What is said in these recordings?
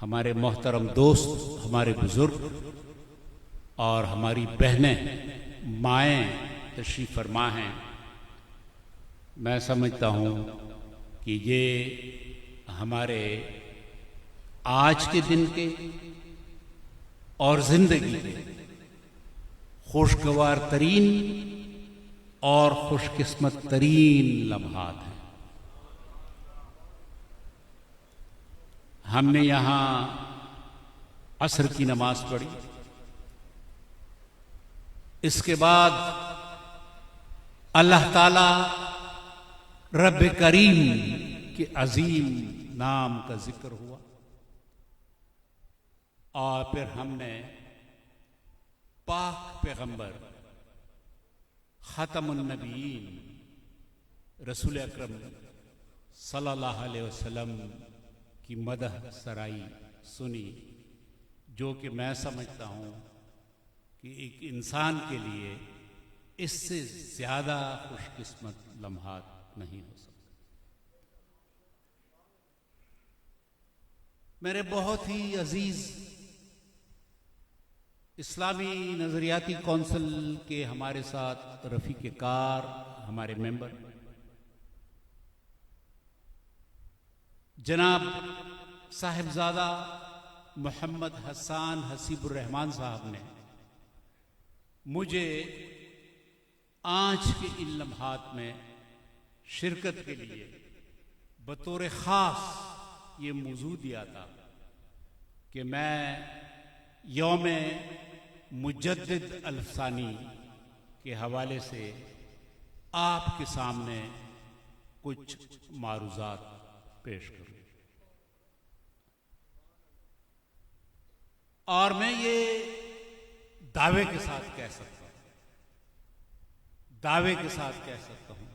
ہمارے محترم دوست، ہمارے بزرگ اور ہماری بہنیں، مائیں تشریف فرما ہیں، میں سمجھتا ہوں کہ یہ ہمارے آج کے دن کے اور زندگی کے خوشگوار ترین اور خوش قسمت ترین لمحات ہیں۔ ہم نے یہاں عصر کی نماز پڑھی، اس کے بعد اللہ تعالی رب کریم کے عظیم نام کا ذکر ہوا، اور پھر ہم نے پاک پیغمبر ختم النبیین رسول اکرم صلی اللہ علیہ وسلم کی مدح سرائی سنی، جو کہ میں سمجھتا ہوں کہ ایک انسان کے لیے اس سے زیادہ خوش قسمت لمحات نہیں ہو سکتے۔ میرے بہت ہی عزیز اسلامی نظریاتی کونسل کے ہمارے ساتھ رفیق کار، ہمارے ممبر جناب صاحبزادہ محمد حسان حسیب الرحمان صاحب نے مجھے آج کے ان لمحات میں شرکت کے لیے بطور خاص یہ موضوع دیا تھا کہ میں یوم مجدد الفسانی کے حوالے سے آپ کے سامنے کچھ معروضات پیش کروں، اور میں یہ دعوے کے ساتھ کہہ سکتا ہوں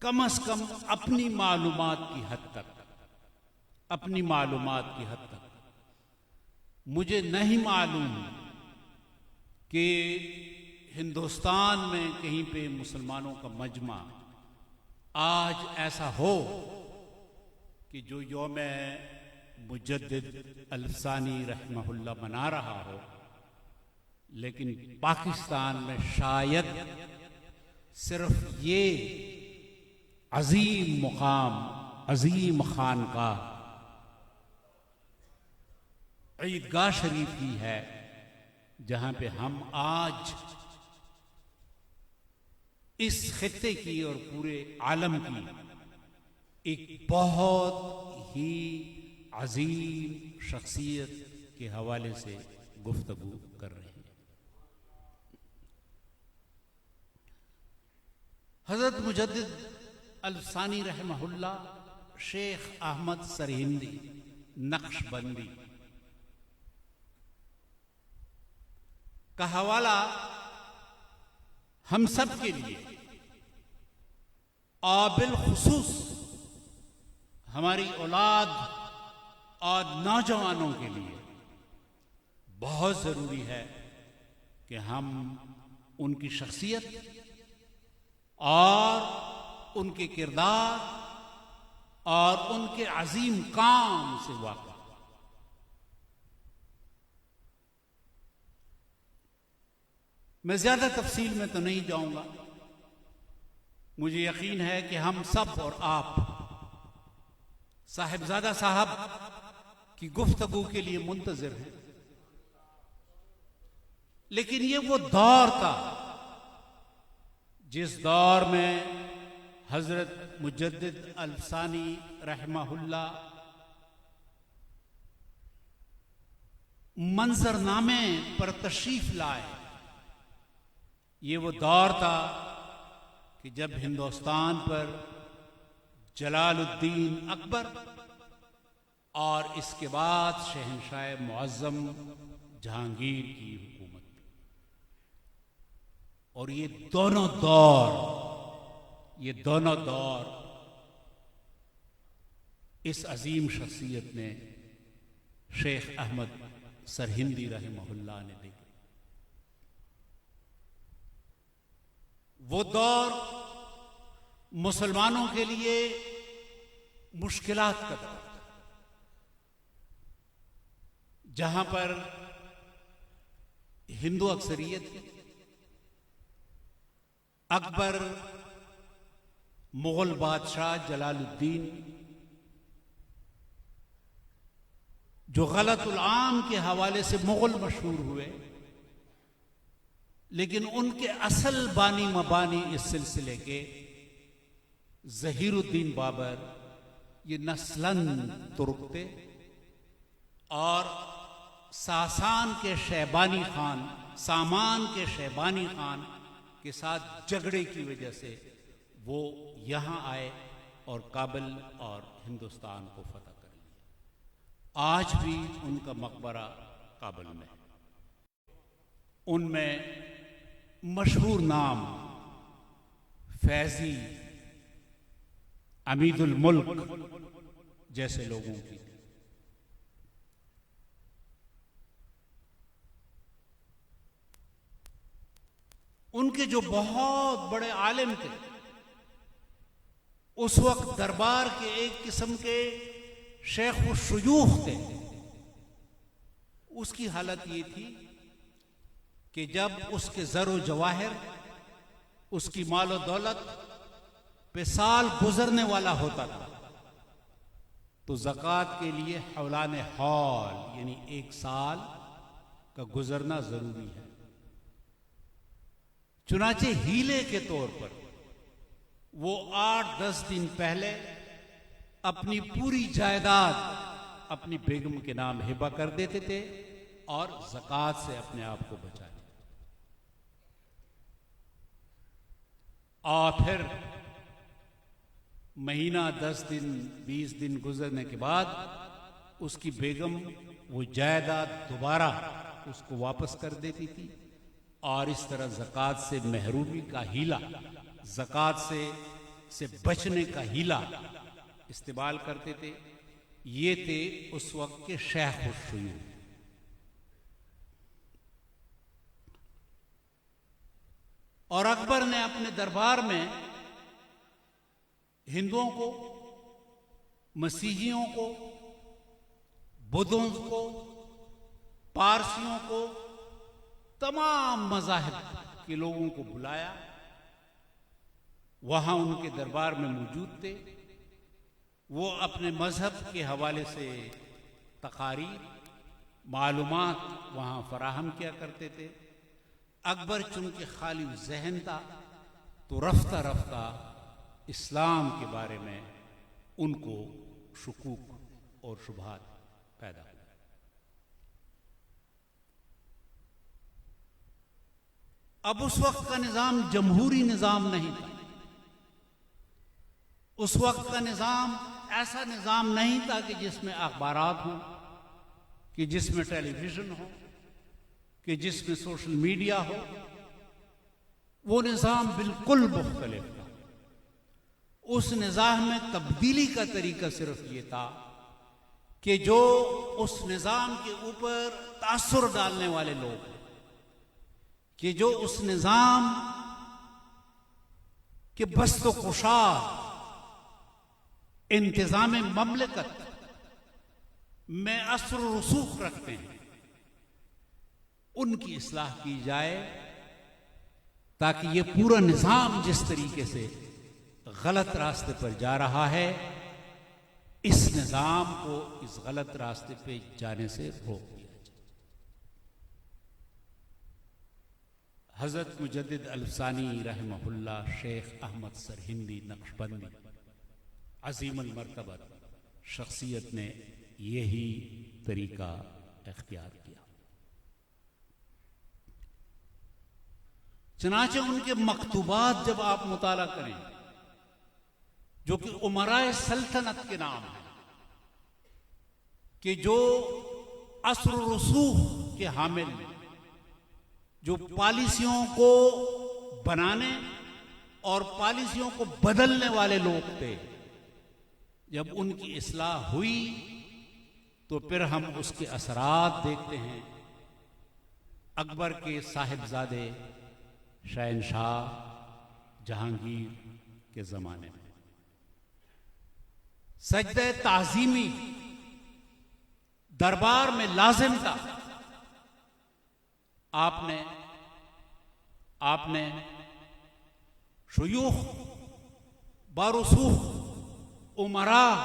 کم از کم اپنی معلومات کی حد تک مجھے نہیں معلوم کہ ہندوستان میں کہیں پہ مسلمانوں کا مجمع آج ایسا ہو کہ جو یوم مجدد الفسانی رحمہ اللہ منا رہا ہو، لیکن پاکستان میں شاید صرف یہ عظیم مقام، عظیم خانقاہ عیدگاہ شریف ہی ہے جہاں پہ ہم آج اس خطے کی اور پورے عالم کی ایک بہت ہی عظیم شخصیت کے حوالے سے گفتگو کر رہے ہیں۔ حضرت مجدد الفسانی رحمہ اللہ شیخ احمد سرہندی نقشبندی کا حوالہ ہم سب کے لیے اور بالخصوص ہماری اولاد اور نوجوانوں کے لیے بہت ضروری ہے کہ ہم ان کی شخصیت اور ان کے کردار اور ان کے عظیم کام سے واقف۔ میں زیادہ تفصیل میں تو نہیں جاؤں گا، مجھے یقین ہے کہ ہم سب اور آپ صاحبزادہ صاحب کی گفتگو کے لیے منتظر ہیں، لیکن یہ وہ دور تھا جس دور میں حضرت مجدد الفسانی رحمہ اللہ منظرنامے پر تشریف لائے۔ یہ وہ دور تھا کہ جب ہندوستان پر جلال الدین اکبر اور اس کے بعد شہنشاہ معظم جہانگیر کی حکومت تھی، اور یہ دونوں دور اس عظیم شخصیت نے شیخ احمد سرہندی رحمہ اللہ نے دیکھا۔ وہ دور مسلمانوں کے لیے مشکلات کا دور تھا، جہاں پر ہندو اکثریت تھی۔ اکبر، مغل بادشاہ جلال الدین، جو غلط العام کے حوالے سے مغل مشہور ہوئے، لیکن ان کے اصل بانی مبانی اس سلسلے کے ظہیر الدین بابر یہ نسلاً ترک تھے، اور ساسان کے شیبانی خان، سامان کے شیبانی خان کے ساتھ جھگڑے کی وجہ سے وہ یہاں آئے اور کابل اور ہندوستان کو فتح کر لیا۔ آج بھی ان کا مقبرہ کابل میں ہے۔ ان میں مشہور نام فیضی، امید الملک جیسے لوگوں کی۔ ان کے جو بہت بڑے عالم تھے، اس وقت دربار کے ایک قسم کے شیخ الشیوخ تھے۔ اس کی حالت یہ تھی کہ جب اس کے زر و جواہر، اس کی مال و دولت پہ سال گزرنے والا ہوتا تھا تو زکوٰۃ کے لیے حولان حول یعنی ایک سال کا گزرنا ضروری ہے۔ چنانچہ ہیلے کے طور پر وہ 8-10 دن پہلے اپنی پوری جائیداد اپنی بیگم کے نام ہبہ کر دیتے تھے اور زکوٰۃ سے اپنے آپ کو بچا لیتے۔ اور پھر مہینہ 10 دن 20 دن گزرنے کے بعد اس کی بیگم وہ جائیداد دوبارہ اس کو واپس کر دیتی تھی، اور اس طرح زکوٰۃ سے محرومی کا ہیلا، زکوٰۃ سے بچنے کا ہیلا استعمال کرتے تھے۔ یہ تھے اس وقت کے شیخ الشیوخ۔ اور اکبر نے اپنے دربار میں ہندوؤں کو، مسیحیوں کو، بدھوں کو، پارسیوں کو، تمام مذاہب کے لوگوں کو بلایا۔ وہاں ان کے دربار میں موجود تھے۔ وہ اپنے مذہب کے حوالے سے تقاریر، معلومات وہاں فراہم کیا کرتے تھے۔ اکبر چونکہ خالی ذہن تھا تو رفتہ رفتہ اسلام کے بارے میں ان کو شکوک اور شبہات پیدا ہوئے۔ اب اس وقت کا نظام جمہوری نظام نہیں تھا۔ اس وقت کا نظام ایسا نظام نہیں تھا کہ جس میں اخبارات ہوں، کہ جس میں ٹیلی ویژن ہو، کہ جس میں سوشل میڈیا ہو۔ وہ نظام بالکل مختلف تھا۔ اس نظام میں تبدیلی کا طریقہ صرف یہ تھا کہ جو اس نظام کے اوپر تاثر ڈالنے والے لوگ، کہ جو اس نظام کے بست و کشاد انتظام مملکت میں اثر و رسوخ رکھتے ہیں، ان کی اصلاح کی جائے، تاکہ یہ پورا نظام جس طریقے سے غلط راستے پر جا رہا ہے، اس نظام کو اس غلط راستے پہ جانے سے روک دیا جائے۔ حضرت مجدد الفسانی رحمہ اللہ، شیخ احمد سرہندی نقشبندی عظیم المرتبہ شخصیت نے یہی طریقہ اختیار کیا۔ چنانچہ ان کے مکتوبات جب آپ مطالعہ کریں، جو کہ امرائے سلطنت کے نام ہیں، کہ جو اثر و رسوخ کے حامل، جو پالیسیوں کو بنانے اور پالیسیوں کو بدلنے والے لوگ تھے، جب ان کی اصلاح ہوئی تو پھر ہم اس کے اثرات دیکھتے ہیں۔ اکبر کے صاحبزادے شہنشاہ جہانگیر کے زمانے میں سجدہ تعظیمی دربار میں لازم تھا. آپ نے شیوخ، بارسوخ، امراء،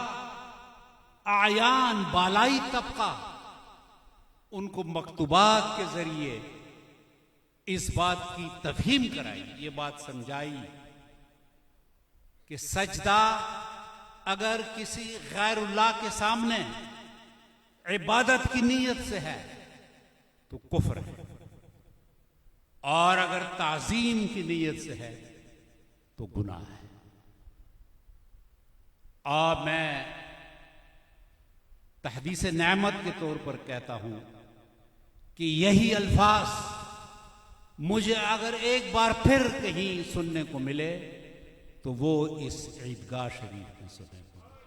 اعیان، بالائی طبقہ، ان کو مکتوبات کے ذریعے اس بات کی تفہیم کرائی، یہ بات سمجھائی کہ سجدہ اگر کسی غیر اللہ کے سامنے عبادت کی نیت سے ہے تو کفر ہے، اور اگر تعظیم کی نیت سے ہے تو گناہ ہے. اور میں تحدیث نعمت کے طور پر کہتا ہوں کہ یہی الفاظ مجھے اگر ایک بار پھر کہیں سننے کو ملے تو وہ اس عیدگاہ شریف میں سننے کو ملے.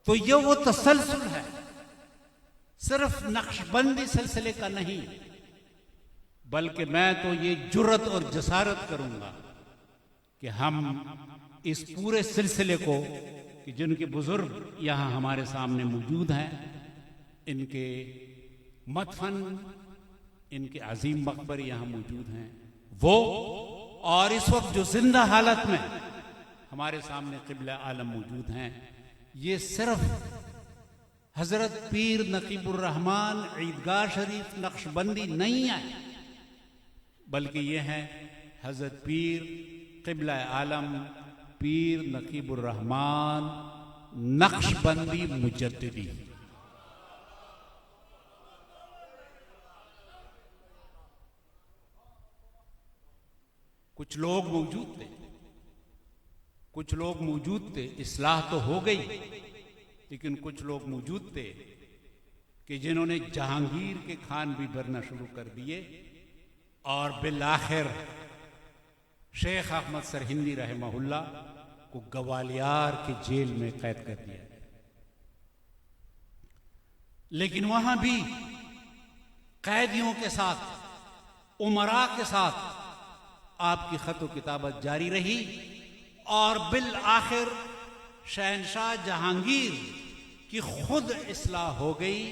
تو یہ وہ تسلسل ہے، صرف نقشبندی سلسلے کا نہیں، بلکہ میں تو یہ جرأت اور جسارت کروں گا کہ ہم اس پورے سلسلے کو، کہ جن کے بزرگ یہاں ہمارے سامنے موجود ہیں، ان کے مدفن، ان کے عظیم مقبر یہاں موجود ہیں، وہ اور اس وقت جو زندہ حالت میں ہمارے سامنے قبلہ عالم موجود ہیں، یہ صرف حضرت پیر نقیب الرحمن عیدگاہ شریف نقشبندی نہیں ہے، بلکہ یہ ہیں حضرت پیر قبلہ عالم پیر نقیب الرحمن نقشبندی مجددی. کچھ لوگ موجود تھے، اصلاح تو ہو گئی، لیکن کچھ لوگ موجود تھے کہ جنہوں نے جہانگیر کے کھان بھی بھرنا شروع کر دیے، اور بالآخر شیخ احمد سرہندی رحمہ اللہ کو گوالیار کی جیل میں قید کر دیا. لیکن وہاں بھی قیدیوں کے ساتھ، امراء کے ساتھ آپ کی خط و کتابت جاری رہی، اور بالآخر شہنشاہ جہانگیر کی خود اصلاح ہو گئی،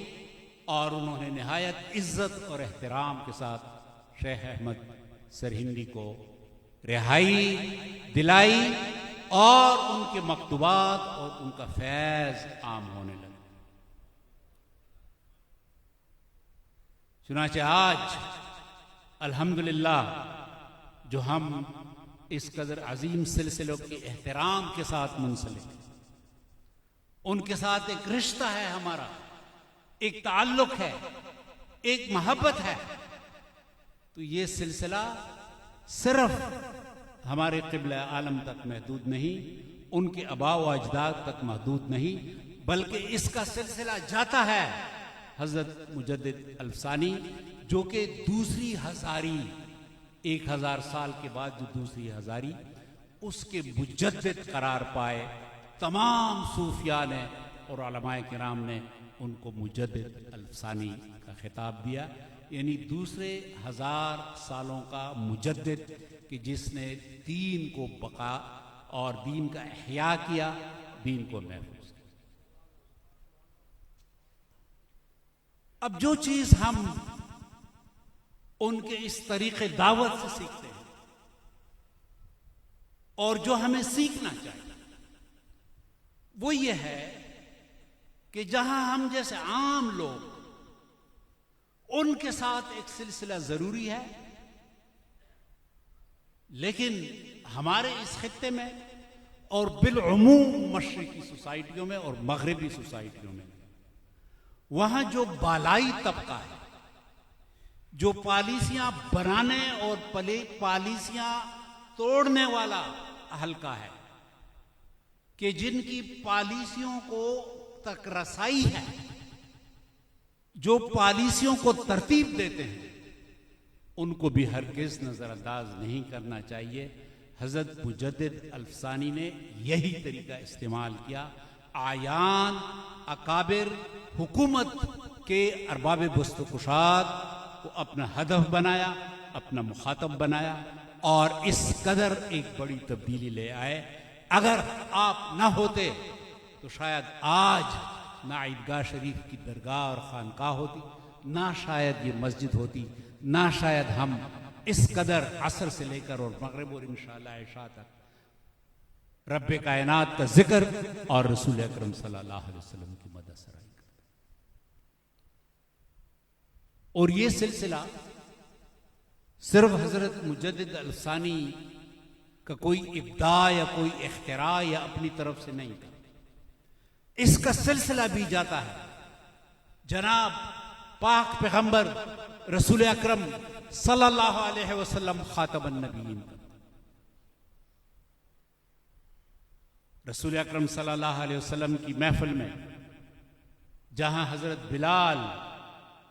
اور انہوں نے نہایت عزت اور احترام کے ساتھ شیخ احمد سرہندی کو رہائی دلائی، اور ان کے مکتوبات اور ان کا فیض عام ہونے لگا. چنانچہ آج الحمدللہ جو ہم اس قدر عظیم سلسلوں کے احترام کے ساتھ منسلک ہیں، ان کے ساتھ ایک رشتہ ہے ہمارا، ایک تعلق ہے، ایک محبت ہے، تو یہ سلسلہ صرف ہمارے قبلہ عالم تک محدود نہیں، ان کے آباء و اجداد تک محدود نہیں، بلکہ اس کا سلسلہ جاتا ہے حضرت مجدد الفسانی، جو کہ دوسری ہزاری، 1000 سال کے بعد جو دوسری ہزاری، اس کے مجدد قرار پائے. تمام صوفیاء نے اور علماء کرام نے ان کو مجدد الفسانی کا خطاب دیا، یعنی دوسرے 1000 سالوں کا مجدد، کہ جس نے دین کو بقا اور دین کا احیاء کیا، دین کو محفوظ کیا. اب جو چیز ہم ان کے اس طریقے دعوت سے سیکھتے ہیں، اور جو ہمیں سیکھنا چاہیے، وہ یہ ہے کہ جہاں ہم جیسے عام لوگ، ان کے ساتھ ایک سلسلہ ضروری ہے، لیکن ہمارے اس خطے میں اور بالعموم مشرقی سوسائٹیوں میں اور مغربی سوسائٹیوں میں، وہاں جو بالائی طبقہ ہے، جو پالیسیاں بنانے اور پالیسیاں توڑنے والا حلقہ ہے، کہ جن کی پالیسیوں کو تک رسائی ہے، جو پالیسیوں کو ترتیب دیتے ہیں، ان کو بھی ہرگز نظر انداز نہیں کرنا چاہیے. حضرت مجدد الفسانی نے یہی طریقہ استعمال کیا. اعیان، اکابر، حکومت کے ارباب بست و کشاد کو اپنا ہدف بنایا، اپنا مخاطب بنایا، اور اس قدر ایک بڑی تبدیلی لے آئے اگر آپ نہ ہوتے تو شاید آج نہ عیدگاہ شریف کی درگاہ اور خانقاہ ہوتی، نہ شاید یہ مسجد ہوتی، نہ شاید ہم اس قدر عصر سے لے کر اور مغرب اور انشاءاللہ عشاء تک رب کائنات کا ذکر اور رسول اکرم صلی اللہ علیہ وسلم کی مدح سرائی کرتے۔ اور یہ سلسلہ صرف حضرت مجدد الثانی کا کوئی ابداع یا کوئی اختراع یا اپنی طرف سے نہیں تھا، اس کا سلسلہ بھی جاتا ہے جناب پاک پیغمبر رسول اکرم صلی اللہ علیہ وسلم خاتم النبیین کا۔ رسول اکرم صلی اللہ علیہ وسلم کی محفل میں جہاں حضرت بلال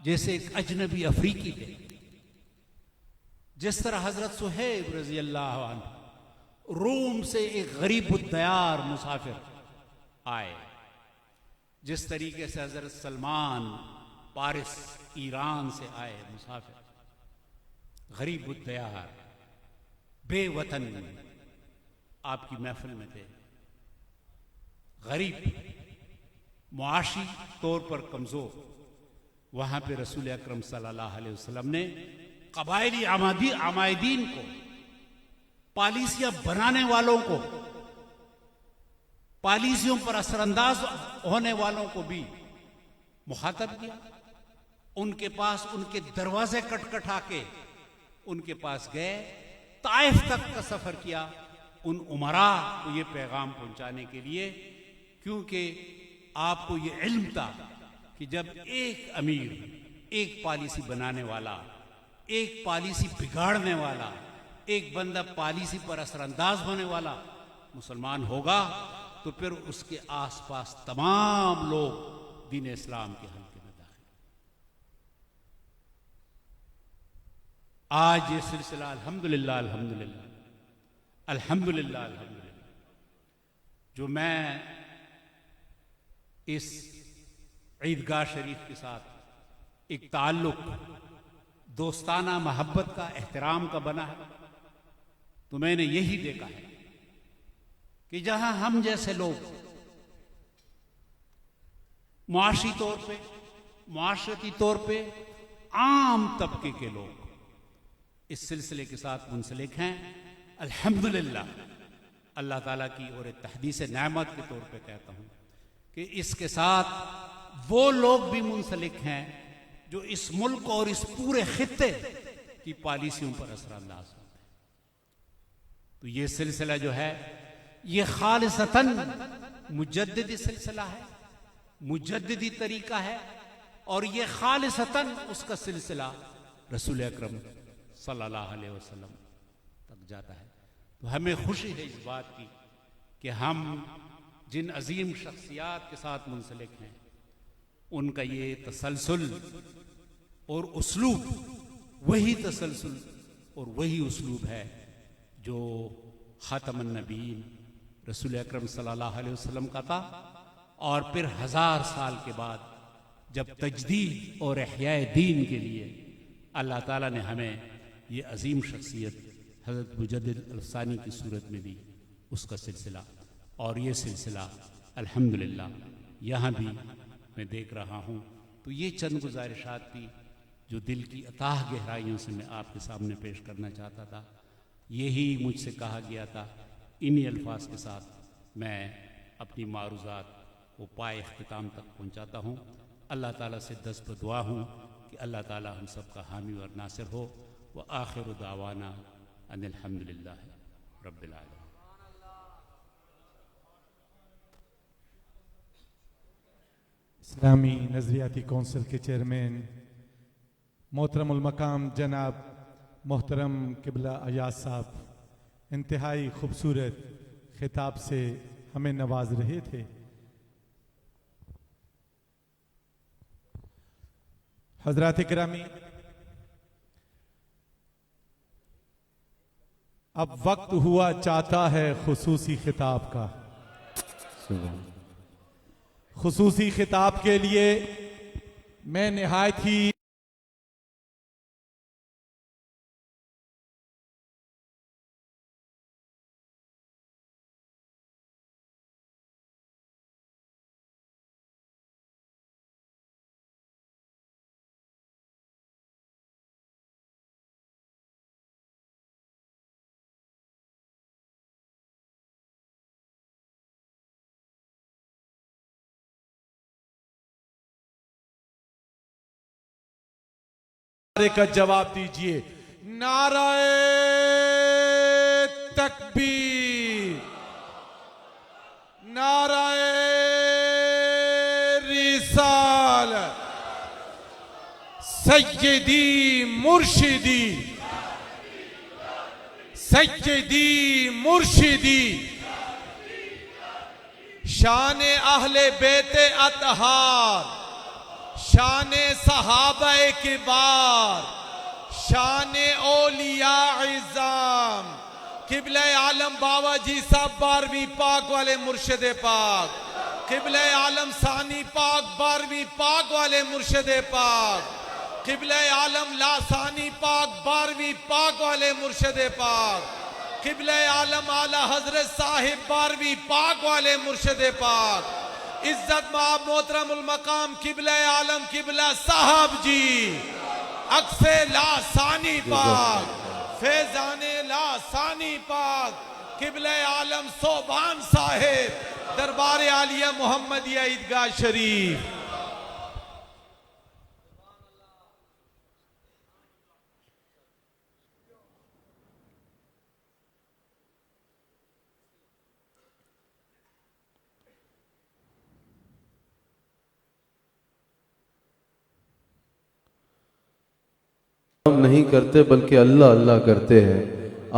جیسے ایک اجنبی افریقی تھے، جس طرح حضرت صہیب رضی اللہ عنہ روم سے ایک غریب الدیار مسافر آئے، جس طریقے سے حضرت سلمان پارس ایران سے آئے مسافر، غریب الدیار بے وطن آپ کی محفل میں تھے، غریب معاشی طور پر کمزور۔ وہاں پہ رسول اکرم صلی اللہ علیہ وسلم نے قبائلی عمائدین کو، پالیسیاں بنانے والوں کو، پالیسیوں پر اثر انداز ہونے والوں کو بھی مخاطب کیا، ان کے پاس ان کے دروازے کٹکھٹا کے ان کے پاس گئے، طائف تک کا سفر کیا ان امراء کو یہ پیغام پہنچانے کے لیے، کیونکہ آپ کو یہ علم تھا کہ جب ایک امیر، ایک پالیسی بنانے والا، ایک پالیسی بگاڑنے والا، ایک بندہ پالیسی پر اثر انداز ہونے والا مسلمان ہوگا تو پھر اس کے آس پاس تمام لوگ دین اسلام کے حلقے میں داخل۔ آج یہ سلسلہ الحمدللہ الحمدللہ الحمدللہ الحمدللہ جو میں اس عیدگاہ شریف کے ساتھ ایک تعلق دوستانہ محبت کا، احترام کا بنا ہے، تو میں نے یہی دیکھا ہے کہ جہاں ہم جیسے لوگ معاشی طور پہ، معاشرتی طور پہ، عام طبقے کے لوگ اس سلسلے کے ساتھ منسلک ہیں، الحمدللہ اللہ تعالیٰ کی اور ایک تحدیث نعمت کے طور پہ کہتا ہوں کہ اس کے ساتھ وہ لوگ بھی منسلک ہیں جو اس ملک اور اس پورے خطے کی پالیسیوں پر اثر انداز ہوتے ہیں۔ تو یہ سلسلہ جو ہے یہ خالصتاً مجددی سلسلہ ہے، مجددی طریقہ ہے، اور یہ خالصتاً اس کا سلسلہ رسول اکرم صلی اللہ علیہ وسلم تک جاتا ہے۔ تو ہمیں خوشی ہے اس بات کی کہ ہم جن عظیم شخصیات کے ساتھ منسلک ہیں ان کا یہ تسلسل اور اسلوب وہی تسلسل اور وہی اسلوب ہے جو خاتم النبیین رسول اکرم صلی اللہ علیہ وسلم کا تھا، اور پھر 1000 سال کے بعد جب تجدید اور احیاء دین کے لیے اللہ تعالیٰ نے ہمیں یہ عظیم شخصیت حضرت مجدد الثانی کی صورت میں دی، اس کا سلسلہ، اور یہ سلسلہ الحمدللہ یہاں بھی میں دیکھ رہا ہوں۔ تو یہ چند گزارشات تھی جو دل کی اتاہ گہرائیوں سے میں آپ کے سامنے پیش کرنا چاہتا تھا۔ یہی مجھ سے کہا گیا تھا، انہی الفاظ کے ساتھ میں اپنی معروضات کو پائے اختتام تک پہنچاتا ہوں۔ اللہ تعالیٰ سے دست بدعا ہوں کہ اللہ تعالیٰ ہم سب کا حامی اور ناصر ہو۔ وآخر دعوانا ان الحمدللہ رب العالمین۔ اسلامی نظریاتی کونسل کے چیئرمین محترم المقام جناب محترم قبلہ ایاز صاحب انتہائی خوبصورت خطاب سے ہمیں نواز رہے تھے۔ حضرات گرامی، اب وقت ہوا چاہتا ہے خصوصی خطاب کا۔ خصوصی خطاب کے لیے میں نہایت ہی کا جواب دیجئے. نعرہ تکبیر، نعرہ رسالت، سیدی مرشدی، سیدی مرشدی، شان اہل بیت اطہار، شان صحابہ کبار، شان اولیاء عظام، قبلہ عالم بابا جی صاحب 12ویں پاک والے مرشد پاک، قبلہ عالم ثانی پاک 12ویں پاک والے مرشد پاک، قبلہ عالم ثانی پاک 12ویں پاک والے مرشد پاک، قبلہ عالم اعلی حضرت صاحب 12ویں پاک والے مرشد پاک، عزت مآب محترم المقام قبلہ عالم قبلہ صاحب جی، عکس ثانی پاک، فیضان ثانی پاک، قبلہ عالم صوبان صاحب، دربار عالیہ محمدیہ عیدگاہ شریف. ہم نہیں کرتے بلکہ اللہ اللہ کرتے ہیں.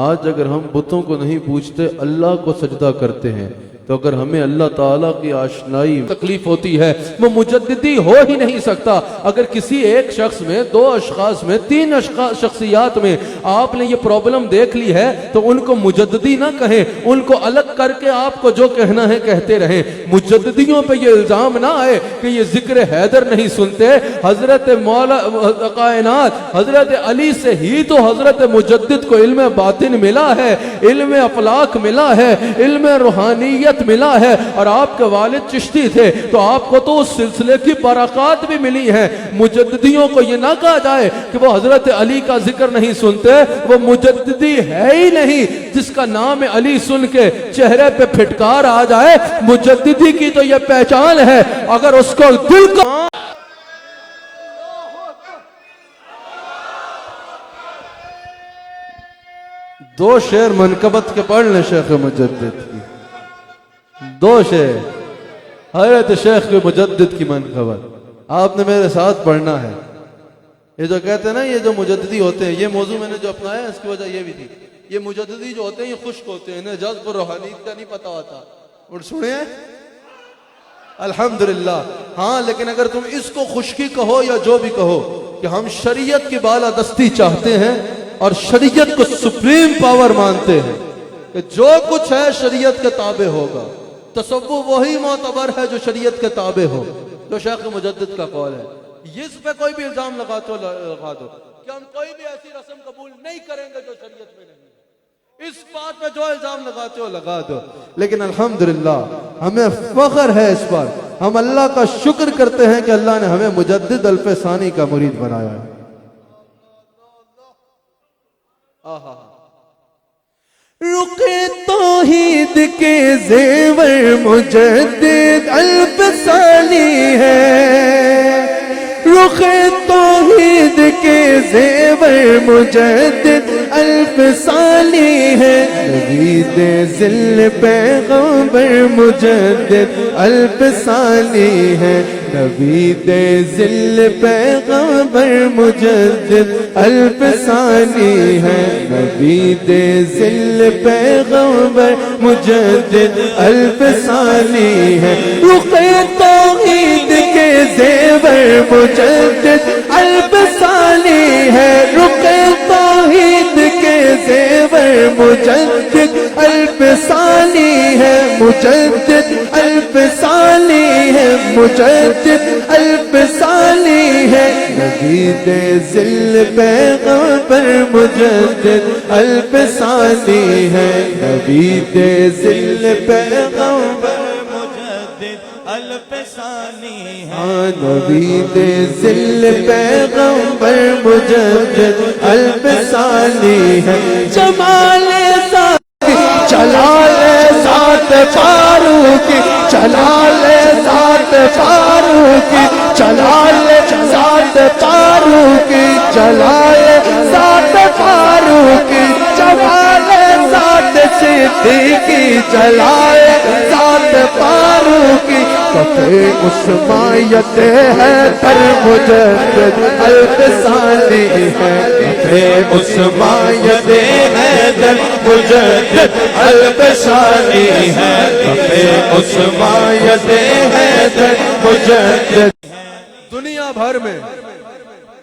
آج اگر ہم بتوں کو نہیں پوچھتے اللہ کو سجدہ کرتے ہیں تو اگر ہمیں اللہ تعالیٰ کی آشنائی تکلیف ہوتی ہے وہ مجددی ہو ہی نہیں سکتا. اگر کسی ایک شخص میں 2 اشخاص میں 3 شخصیات میں آپ نے یہ پرابلم دیکھ لی ہے تو ان کو مجددی نہ کہیں, ان کو الگ کر کے آپ کو جو کہنا ہے کہتے رہیں. مجددیوں پہ یہ الزام نہ آئے کہ یہ ذکر حیدر نہیں سنتے. حضرت مولا کائنات حضرت علی سے ہی تو حضرت مجدد کو علم باطن ملا ہے, علم افلاک ملا ہے, علم روحانیت ملا ہے. اور آپ کے والد چشتی تھے تو آپ کو تو اس سلسلے کی برکات بھی ملی ہیں. مجددیوں کو یہ نہ کہا جائے کہ وہ حضرت علی کا ذکر نہیں سنتے, وہ مجددی ہے ہی نہیں. جس کا نام علی سن کے چہرے پہ پھٹکار آ جائے, مجددی کی تو یہ پہچان ہے. اگر اس کو دل کا دو شعر منقبت کے پڑھ لیں شیخ مجدد کی, 2 شعر حضرت شیخ مجدد کی منقبت آپ نے میرے ساتھ پڑھنا ہے. یہ جو کہتے ہیں نا یہ جو مجددی ہوتے ہیں, یہ موضوع میں نے جو اپنایا اس کی وجہ یہ بھی تھی. یہ مجددی جو ہوتے ہیں یہ خشک ہوتے ہیں, انہیں جذب و روحانیت کا نہیں پتا ہوتا. اور سنیں الحمدللہ. ہاں لیکن اگر تم اس کو خشکی کہو یا جو بھی کہو کہ ہم شریعت کی بالادستی چاہتے ہیں اور شریعت کو سپریم پاور مانتے ہیں کہ جو کچھ ہے شریعت کے تابع ہوگا, تصوف وہی معتبر ہے جو شریعت کے تابع ہو, جو شیخ مجدد کا قول ہے. اس پہ کوئی بھی الزام لگا دو کہ ہم کوئی بھی ایسی رسم قبول نہیں کریں گے جو شریعت میں نہیں ہے. اس بات پہ جو الزام لگاتے ہو لگا دو. لیکن الحمدللہ ہمیں فخر ہے اس پر, ہم اللہ کا شکر کرتے ہیں کہ اللہ نے ہمیں مجدد الف ثانی کا مرید بنایا ہے. رخ توحید کے زیور مجدد الف ثانی ہے, رخ توحید کے زیور مجدد الف ثانی ہے. نوید ذل پیغمبر مجدد الف ثانی ہے, نوید ذل پیغمبر مجدد الف ثانی ہے, نوید ذل پیغمبر مجدد الف ثانی ہے. رخ توحید کے زیور مجدد الف ثانی ہے, رخ توحید کے زیور مجدد الف ثانی ہے, مجدد الف ثانی ہے, مجدد الف ثانی ہے. نوید ذل پیغمبر مجدد الف ثانی ہے, نوید ذل پیغمبر الف ثانی ہے, نوید ذل پیغمبر مجدد الف ثانی ہے. جمال ذات جلال ذات فاروقی, جلال ذات فاروقی, جلال ذات ذات فاروق جلائے ذات فاروق جمالے ذات صدیقی جلائے ذات فاروق کفے عثمانیت ہے در مجدد الفسانی ہے کفے عثمانیت ہے در مجدد الفسانی ہے کفے عثمانیت ہے در مجدد. دنیا بھر میں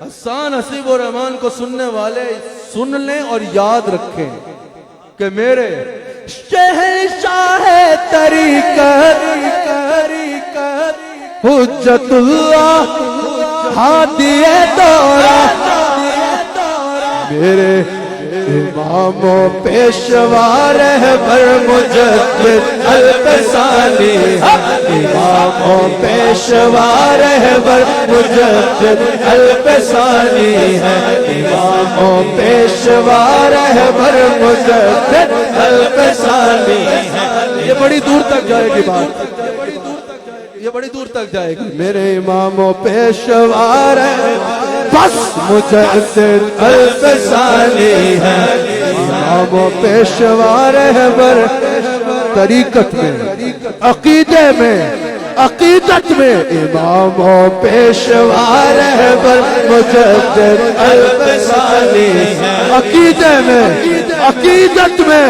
حسان حسیب الرحمان کو سننے والے سن لیں اور یاد رکھیں کہ میرے شہنشاہ طریقت حجت اللہ ہادی دورہ میرے امام و پیشوا رہبر مجدد الفسانی امام و پیشوا رہبر مجدد الفسانی ہے امام و پیشوا رہبر مجدد الفسانی ہے. یہ بڑی دور تک جائے گی بات یہ بڑی دور تک جائے گی. میرے امام و پیشوا رہبر بس مجدد الفسانی ہے امام و پیشوا رہبر طریقت میں عقیدے میں عقیدت میں امام و پیشوا رہبر مجدد الفسانی ہے عقیدے میں عقیدت میں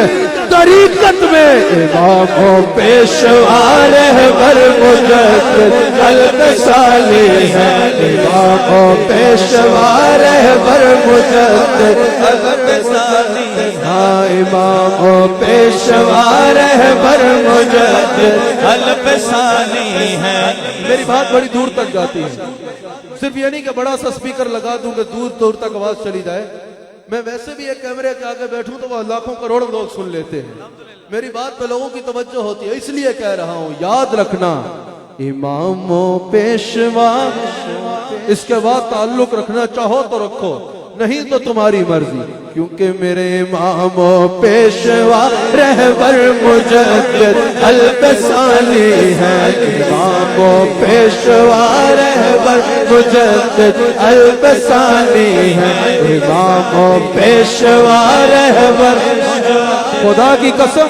طریقت میں امام و پیشوا رہبر مجدد الفسانی ہے امام و پیشوا رہبر مجدد الفسانی ہاں امام و پیشوا رہبر مجدد الفسانی ہے. میری بات بڑی دور تک جاتی ہے صرف یہ نہیں کہ بڑا سا سپیکر لگا دوں کہ دور دور تک آواز چلی جائے. میں ویسے بھی ایک کیمرے کے آگے بیٹھوں تو وہ لاکھوں کروڑوں لوگ سن لیتے ہیں. میری بات پہ لوگوں کی توجہ ہوتی ہے اس لیے کہہ رہا ہوں یاد رکھنا امام و پیشوا اس کے بعد تعلق رکھنا چاہو تو رکھو نہیں تو تمہاری مرضی کیونکہ میرے امام و پیشوا رہبر مجدد الفسانی ہے امام و پیشوا رہبر مجدد الفسانی ہے امام و پیشوا رہبر. خدا کی قسم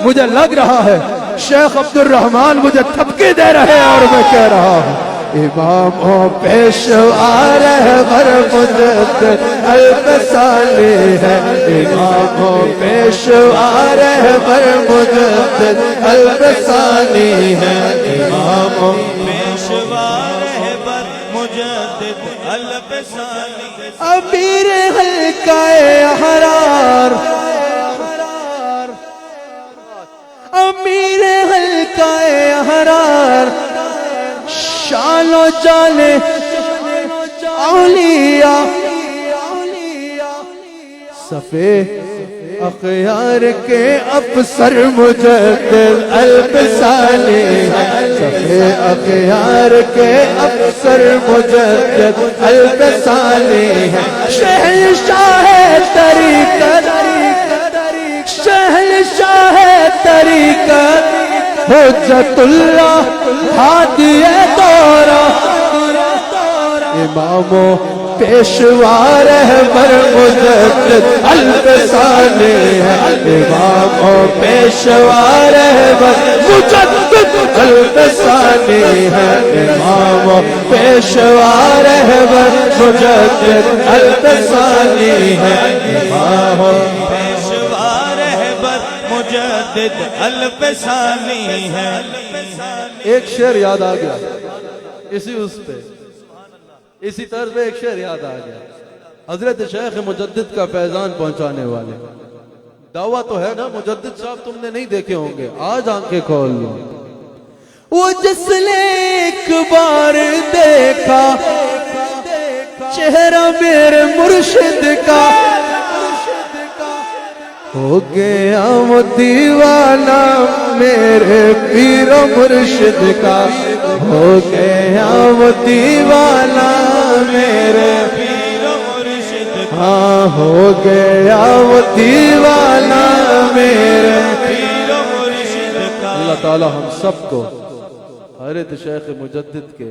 مجھے لگ رہا ہے شیخ عبد الرحمان مجھے تھپکی دے رہے ہیں اور میں کہہ رہا ہوں امام و پیشوا رہبر مجدد الفسانی ہے امام و پیشوا رہبر مجدد الفسانی ہے امام و پیشوا رہبر مجدد الفسانی امیر حلقہ احرار امیر حلقہ احرار شان و جان اولیاء صفے اخیار کے افسر مجدد الفسانی صفے اخیار کے افسر مجدد الفسانی ہے. شہنشاہ طریقت شہنشاہ طریقت حجت اللہ ہادی دورہ امام و پیشوا رہبر مجدد الفسانی ہے امام و پیشوا رہبر مجدد الفسانی ہے امام و پیشوا رہبر مجدد الفسانی ہے امام و پیشوا رہبر مجدد الفسانی ہے. ایک شعر یاد آ گیا اسی اس پہ اسی طرز پہ ایک شعر یاد آ گیا حضرت شیخ مجدد کا فیضان پہنچانے والے. دعویٰ تو ہے نا مجدد صاحب تم نے نہیں دیکھے ہوں گے آج آنکھیں کھول لو. وہ جس نے ایک بار دیکھا چہرہ میرے مرشد کا ہو گیا وہ دیوانہ میرے پیر و مرشد کا ہو گیا وہ دیوانہ میرے پیر و مرشد ہاں ہو گیا وہ دیوانہ میرے پیر و مرشد کا. اللہ تعالی ہم سب کو حضرت شیخ مجدد کے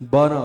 12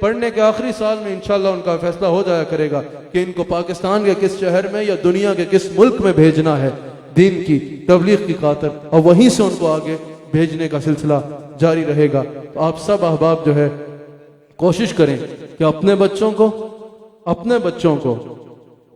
پڑھنے کے آخری سال میں انشاءاللہ ان کا فیصلہ ہو جایا کرے گا کہ ان کو پاکستان کے کس شہر میں یا دنیا کے کس ملک میں بھیجنا ہے دین کی تبلیغ کی خاطر، اور وہیں سے ان کو آگے بھیجنے کا سلسلہ جاری رہے گا۔ تو آپ سب احباب جو ہے کوشش کریں کہ اپنے بچوں کو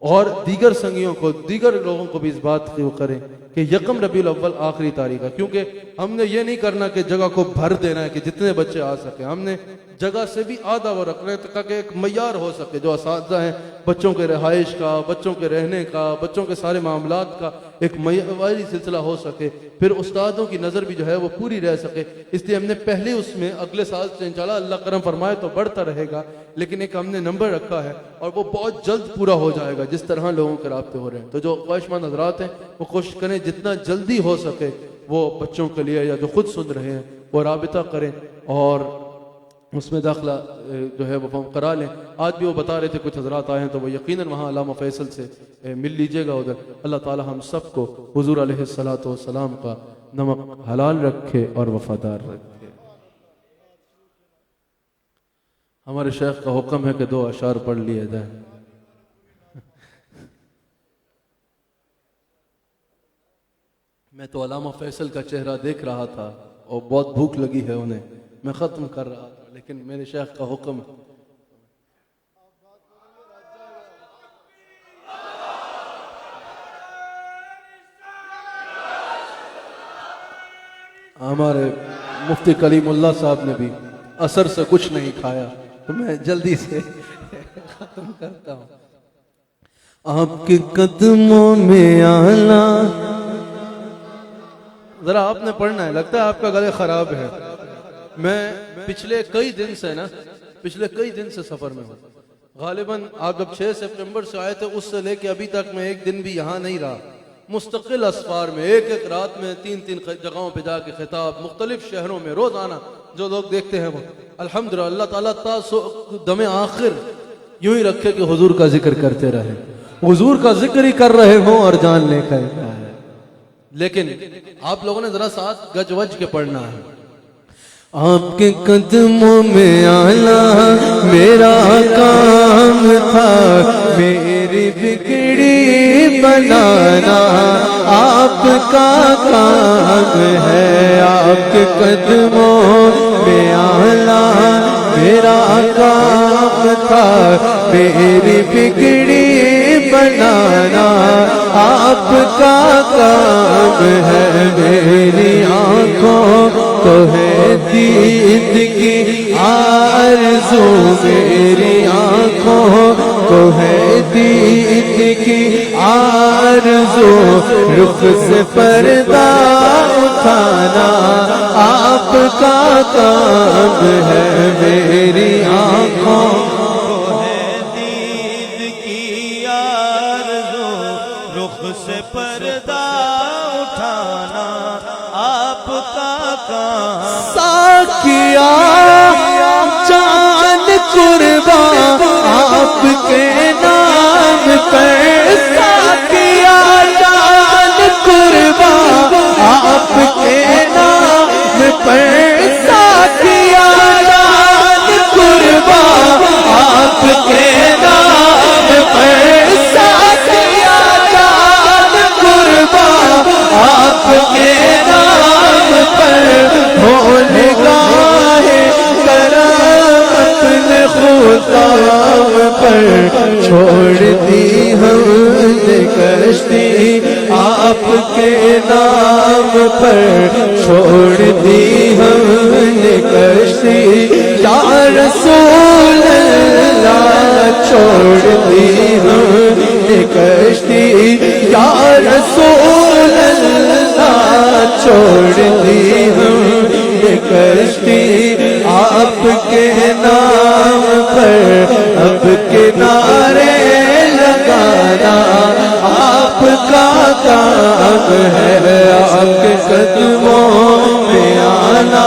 اور دیگر سنگیوں کو، دیگر لوگوں کو بھی اس بات کی وہ کریں کہ یکم ربیع الاول آخری تاریخ ہے، کیونکہ ہم نے یہ نہیں کرنا کہ جگہ کو بھر دینا ہے کہ جتنے بچے آ سکیں، ہم نے جگہ سے بھی آدھا وہ رکھنا ہے تاکہ ایک معیار ہو سکے، جو اساتذہ ہیں بچوں کے رہائش کا، بچوں کے رہنے کا، بچوں کے سارے معاملات کا ایک معیاری سلسلہ ہو سکے، پھر استادوں کی نظر بھی جو ہے وہ پوری رہ سکے۔ اس لیے ہم نے پہلے اس میں اگلے سال سے انشاءاللہ اللہ کرم فرمائے تو بڑھتا رہے گا، لیکن ایک ہم نے نمبر رکھا ہے اور وہ بہت جلد پورا ہو جائے گا جس طرح لوگوں کے رابطے ہو رہے ہیں۔ تو جو خواہش مند حضرات ہیں وہ کوشش کریں جتنا جلدی ہو سکے وہ بچوں کے لیے یا جو خود سن رہے ہیں وہ رابطہ کریں اور اس میں داخلہ جو ہے وہ کرا لیں۔ آج بھی وہ بتا رہے تھے کچھ حضرات آئے ہیں تو وہ یقیناً وہاں علامہ فیصل سے مل لیجئے گا ادھر۔ اللہ تعالی ہم سب کو حضور علیہ الصلوۃ والسلام کا نمک حلال رکھے اور وفادار رکھے۔ ہمارے شیخ کا حکم ہے کہ 2 اشعار پڑھ لیے جائیں۔ میں تو علامہ فیصل کا چہرہ دیکھ رہا تھا اور بہت بھوک لگی ہے انہیں، میں ختم کر رہا تھا لیکن میرے شیخ کا حکم ہے۔ ہمارے مفتی کلیم اللہ صاحب نے بھی اثر سے کچھ نہیں کھایا تو میں جلدی سے ختم کرتا ہوں۔ آپ کے قدموں میں آنا، ذرا آپ نے پڑھنا ہے، لگتا ہے آپ کا گلے خراب ہے۔ میں پچھلے کئی دن سے سفر میں ہوں۔ غالباً آپ جب 6 سپٹمبر سے آئے تھے اس سے لے کے ابھی تک میں ایک دن بھی یہاں نہیں رہا، مستقل اسفار میں، ایک رات میں 3 جگہوں پہ جا کے خطاب، مختلف شہروں میں، روزانہ جو لوگ دیکھتے ہیں وہ الحمدللہ اللہ تعالیٰ دم آخر یوں ہی رکھے کہ حضور کا ذکر کرتے رہے، حضور کا ذکر ہی کر رہے ہوں اور جان لے کر۔ لیکن آپ لوگوں نے ذرا ساتھ گج وج کے پڑھنا ہے۔ آپ کے قدموں میں آنا میرا کام تھا، میری بگڑی بنانا آپ کا کام ہے۔ آپ کے قدموں میں آنا میرا کام تھا، میری بگڑی بنانا آپ کا کام ہے۔ میری آنکھوں کو ہے دید کی آرزو، میری آنکھوں کو ہے دید کی آرزو، رخ سے پردہ اٹھانا آپ کا کام ہے۔ میری آنکھوں کو ہے دید کی آرزو، رخ سے پردہ اٹھانا آپ کا کام۔ ساکیا جان قربان آپ کے نام پر، ساکیا جان قربان آپ کے نام پر، ساکیا جان قربان آپ کے نام پر، ساکیا جان قربان آپ کے نام پر، ہو نگاہ کرم اپنے خطاب پر، چھوڑ دی ہم نے کشتی آپ کے نام پر، چھوڑ دی ہم نے کشتی یا رسول اللہ، چھوڑ دی ہم نے کشتی یا رسول اللہ، چھوڑ دی ہم نے کشتی آپ کے نام پر، اب کنارے لگانا آپ کا کام ہے۔ آپ کے قدموں میں آنا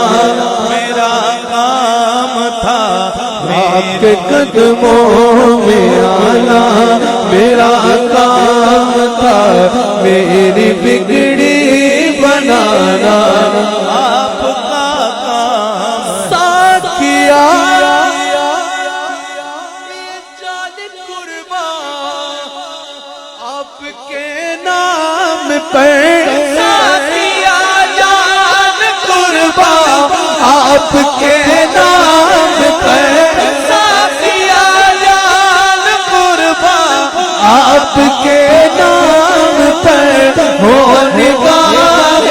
میرا کام تھا، آپ کے قدموں میں آنا میرا کام تھا، میری بگڑی بنانا آپ کا کام۔ ساکیا آپ کے نام پر ساقیا جان قربان آپ کے نام پر ہو نگاہ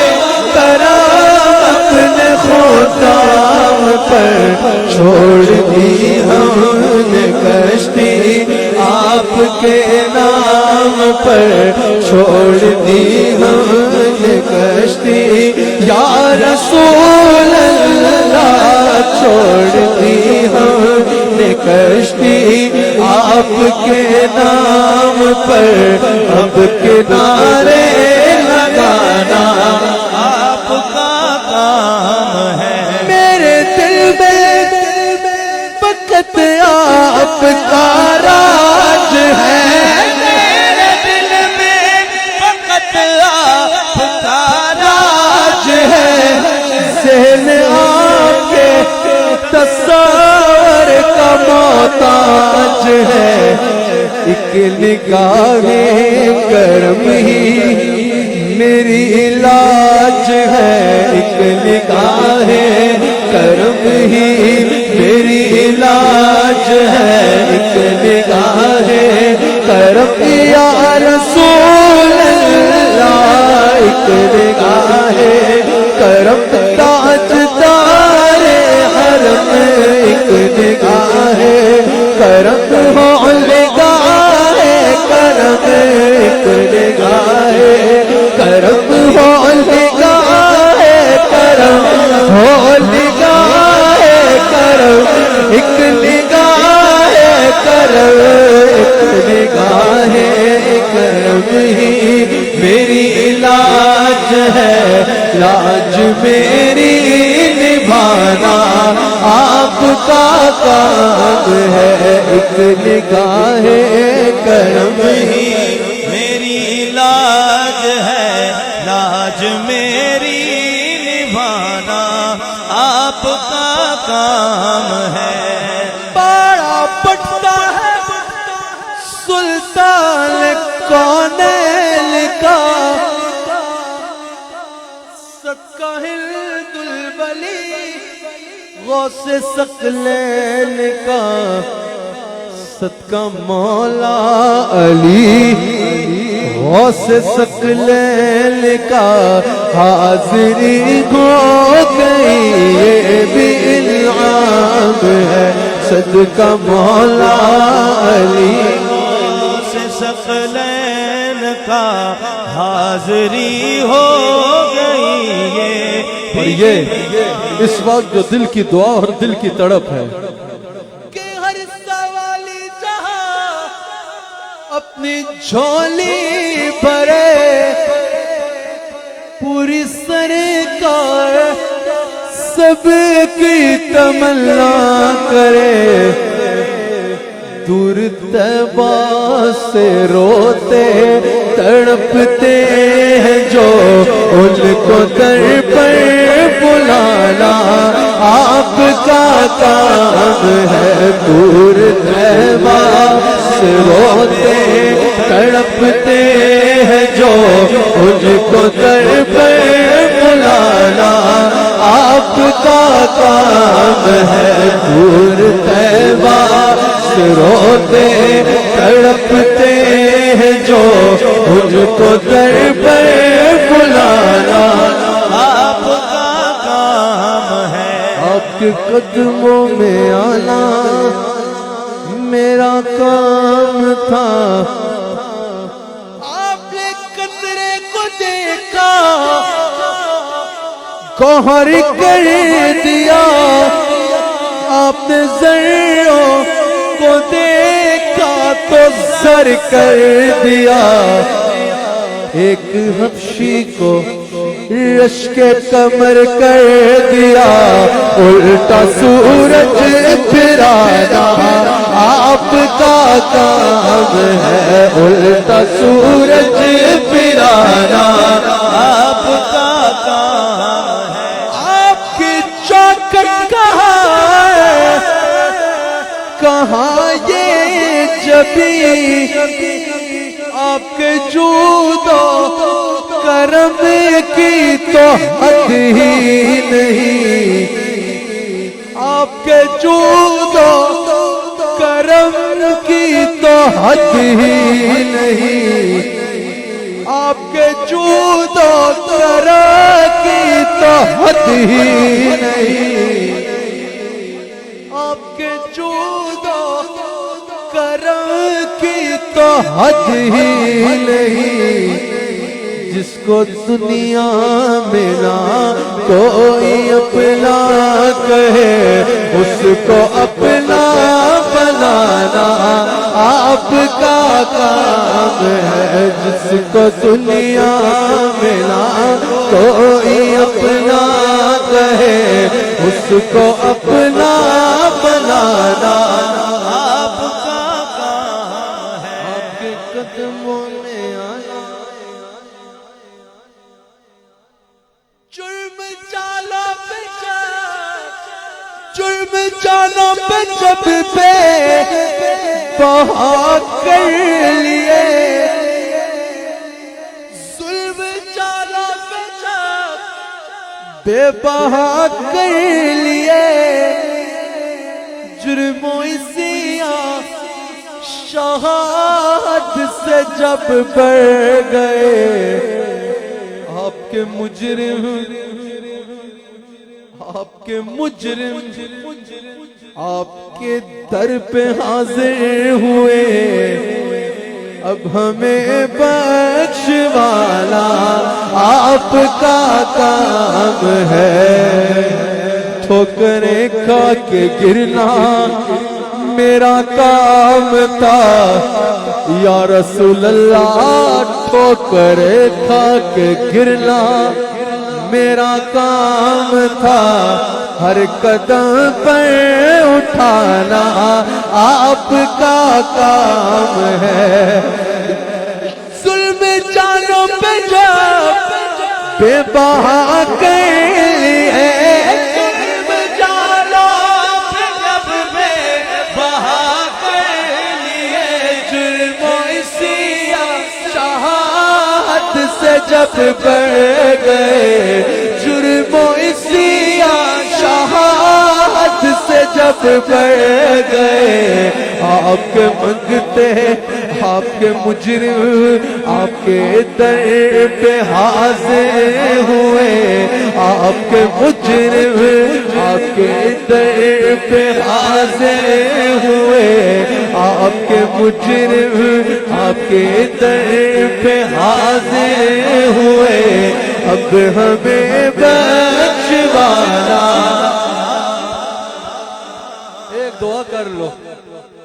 کرم اپنے خدام پر چھوڑ دی ہم نے کشتی آپ کے نام پر چھوڑ دی ہم نے کشتی یا رسول اللہ چھوڑ دی ہم نے کشتی آپ کے نام پر اب کنارے لگانا آپ کا کام ہے میرے دل میں فقط آپ کا راج ہے میرے دل میں فقط آپ کا راج ہے ذہن آپ کے تصور کا محتاج ہے ایک نگاہ کرم ہی میری علاج ہے ایک نگاہ کرم ہی میری علاج ہے ایک نگاہ کرم یا رسول اللہ ایک نگاہ کرم تاجدار حرم ایک نگاہ کرم ہو نگاہ کرم ایک نگاہ کرم ہو نگاہ کرم ہو نگاہ کرم ایک نگاہ کرم ایک نگاہ کرم ہی میری علاج ہے لاج میری نبھانا آپ کا کام ہے ایک نگاہ کرم ہی میری لاج ہے لاج میری نبھانا آپ کا کام ہے بڑا پٹتا ہے سلطان کونین کا صدقہ ہند الولی غوث ثقلین کا صدقہ مولا علی غوث ثقلین کا حاضری ہو گئی یہ بھی انعام ہے صدقہ مولا علی سے ثقلین کا حاضری ہو گئی اور یہ اس وقت جو دل کی دعا اور دل کی تڑپ ہے کہ ہر سوالی جہاں اپنی جھولی بھرے پوری سرکار سب کی تمنا کرے دور طیبہ سے روتے تڑپتے ہیں جو ان کو در پر بلانا آپ کا کام ہے دور طیبہ سے روتے تڑپتے ہیں جو ان کو در پر بلانا آپ کا کام ہے دور طیبہ روتے تڑپتے ہیں جو مجھ کو در پر بلانا آپ کا کام ہے آپ کے قدموں میں آنا میرا کام تھا آپ نے قطرے کو دیکھا گوہر کر دیا آپ نے ذروں کو دیکھا تو زر کر دیا ایک حبشی کو رشک کمر کر دیا الٹا سورج پھرانا آپ کا کام ہے الٹا سورج پھرانا آپ کا کام ہے آپ کی چوکٹ کہاں یہ جبی آپ کے جود و کرم کی تو حد ہی نہیں کے جود و کرم کی تو حد ہی نہیں، آپ کے جود و کرم کی تو حد ہی نہیں، آپ کے جود و کرم کی تو حد ہی نہیں، جس کو دنیا میں نہ کوئی اپنا کہے اس کو اپنا بنانا آپ کا کام ہے، جس کو دنیا میں نہ کوئی اپنا کہے اس کو اپنا بنانا آپ کا کام ہے۔ آپ کے قدموں میں آیا جرم جانوں پہ جب پہ بہا کر لیے، ظلم جانوں پہ جب بے بہا کر لیے، جرموں سیاہ شہادت سے جب بڑھ گئے، آپ کے مجرم آپ کے در پہ حاضر ہوئے، اب ہمیں بخشوانا آپ کا کام ہے، ٹھوکریں کھا کے گرنا میرا کام تھا یا رسول اللہ، ٹھوکریں کھا کے گرنا میرا کام تھا، ہر قدم پر اٹھانا آپ کا کام ہے، ظلم جانوں پہ جب بے بہا کر لیے، ظلم جانوں پہ جب بے بہا کر لیے، جرموں سیاہ شہادت سے جب بڑھ گئے، جرموں سیاہ شہادت سے جب بڑھ گئے، آپ کے منگتے آپ کے مجرم آپ کے در پہ حاضر ہوئے، آپ کے مجرم آپ کے در پہ حاضر ہوئے، آپ کے مجرم آپ کے در پہ حاضر ہوئے، اب ہمیں بخشوانا، ایک دعا کر لو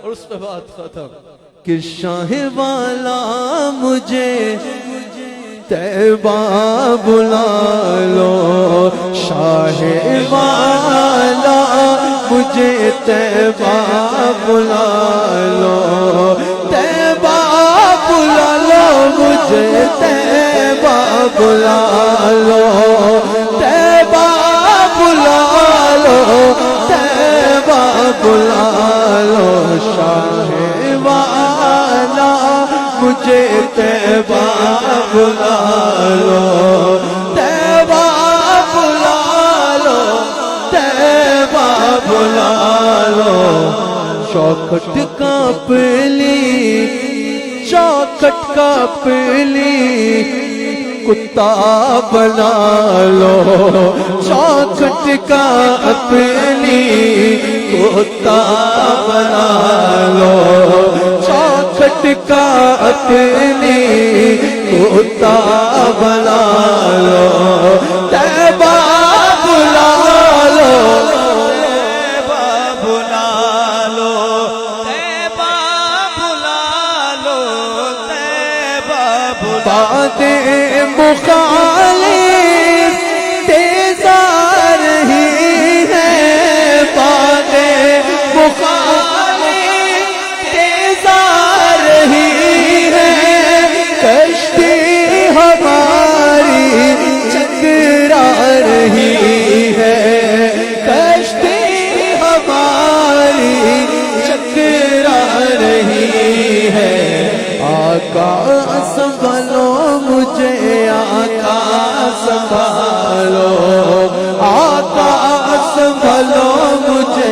اور اس پہ بات ختم، کہ شاہ والا مجھے طیبہ بلا لو، شاہ والا مجھے طیبہ بلا لو، طیبہ بلا لو مجھے، طیبہ بلا لو، طیبہ بلا لو، طیبہ بلا لو، شاہ والا مجھے طیبہ بلا لو، طیبہ بلا لو، طیبہ بلا لو، چوکھٹ کانپ لی، چوکھٹ کانپ لی، کتا بنا لو، چوکھٹ کانپ لی، کتا بنا لو، چوکھٹ کانپ لی، کتا بنا لو، طیبہ بلا لو، طیبہ بلا لو، طیبہ بلا لو، طیبہ بلا باتیں مخالف تیز آ رہی ہیں، باتیں مخالف تیز آ رہی ہیں، کشتی ہماری چکرا رہی ہے، کشتی ہماری چکرا رہی ہے، آقا سنبھالو مجھے، آقا سنبھالو، آقا سنبھالو مجھے،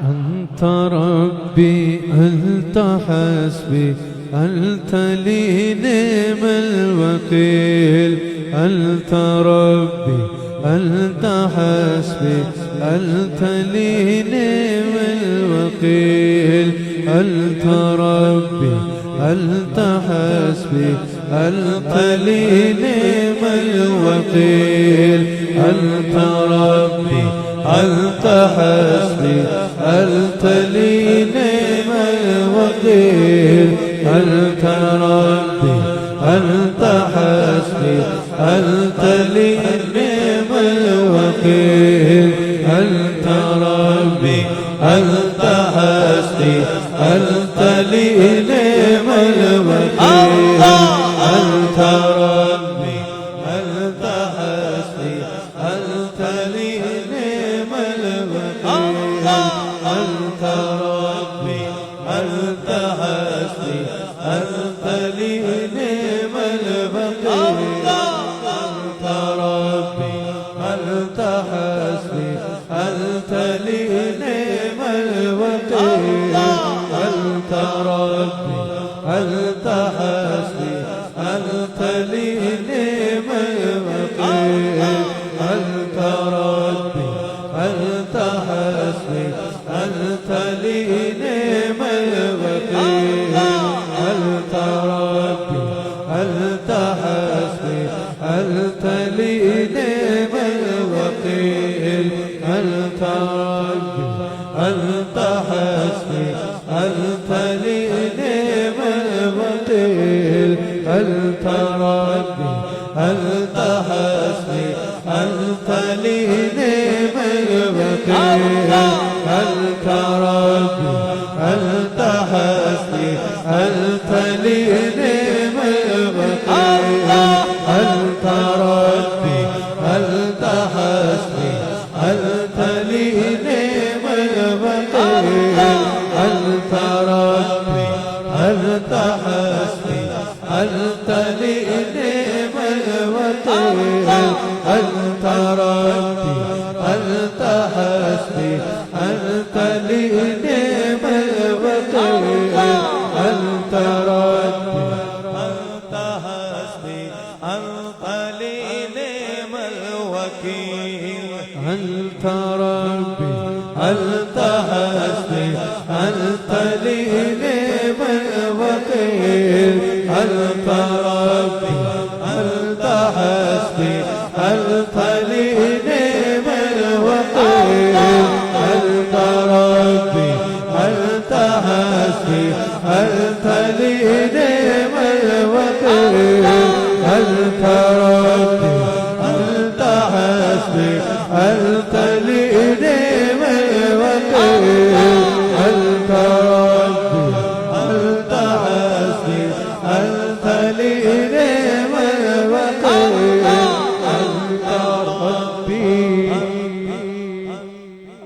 أنت ربي أنت حسبي أنت لي نعم الوكيل أنت ربي أنت حسبي أنت لي نعم الوكيل أنت ربي أنت حسبي أنت لي نعم الوكيل أنت ربي أنت حسبي أنت لي نعم الوكيل أنت ربي أنت حسبي أنت لي نعم الوكيل أنت ربي أنت حسبي أنت لي نعم الوكيل أنت ربي أنت حسبي أنت لي نعم الوكيل أنت ربي أنت حسبي أنت لي نعم الوكيل أنت ربي أنت حسبي أنت لي نعم الوكيل أنت ربي أنت حسبي أنت لي نعم الوكيل أنت ربي أنت حسبي أنت لي نعم الوكيل أنت ربي أنت حسبي أنت لي نعم الوكيل أنت ربي أنت حسبي أنت لي نعم الوكيل أنت ربي أنت حسبي أنت لي نعم الوكيل أنت ربي أنت حسبي أنت لي نعم الوكيل أنت ربي أنت حسبي أنت لي نعم الوكيل أنت ربي أنت حسبي أنت لي نعم الوكيل أنت ربي أنت حسبي أنت لي نعم الوكيل أنت ربي أنت حسبي أنت لي نعم الوكيل أنت ربي أنت حسبي أنت لي نعم الوكيل أنت ربي أنت حسبي أنت لي نعم الوكيل أنت ربي أنت حسبي أنت لي نعم الوكيل أنت ربي أنت حسبي أنت لي نعم الوكيل أنت ربي أنت حسبي أنت لي نعم الوكيل أنت ربي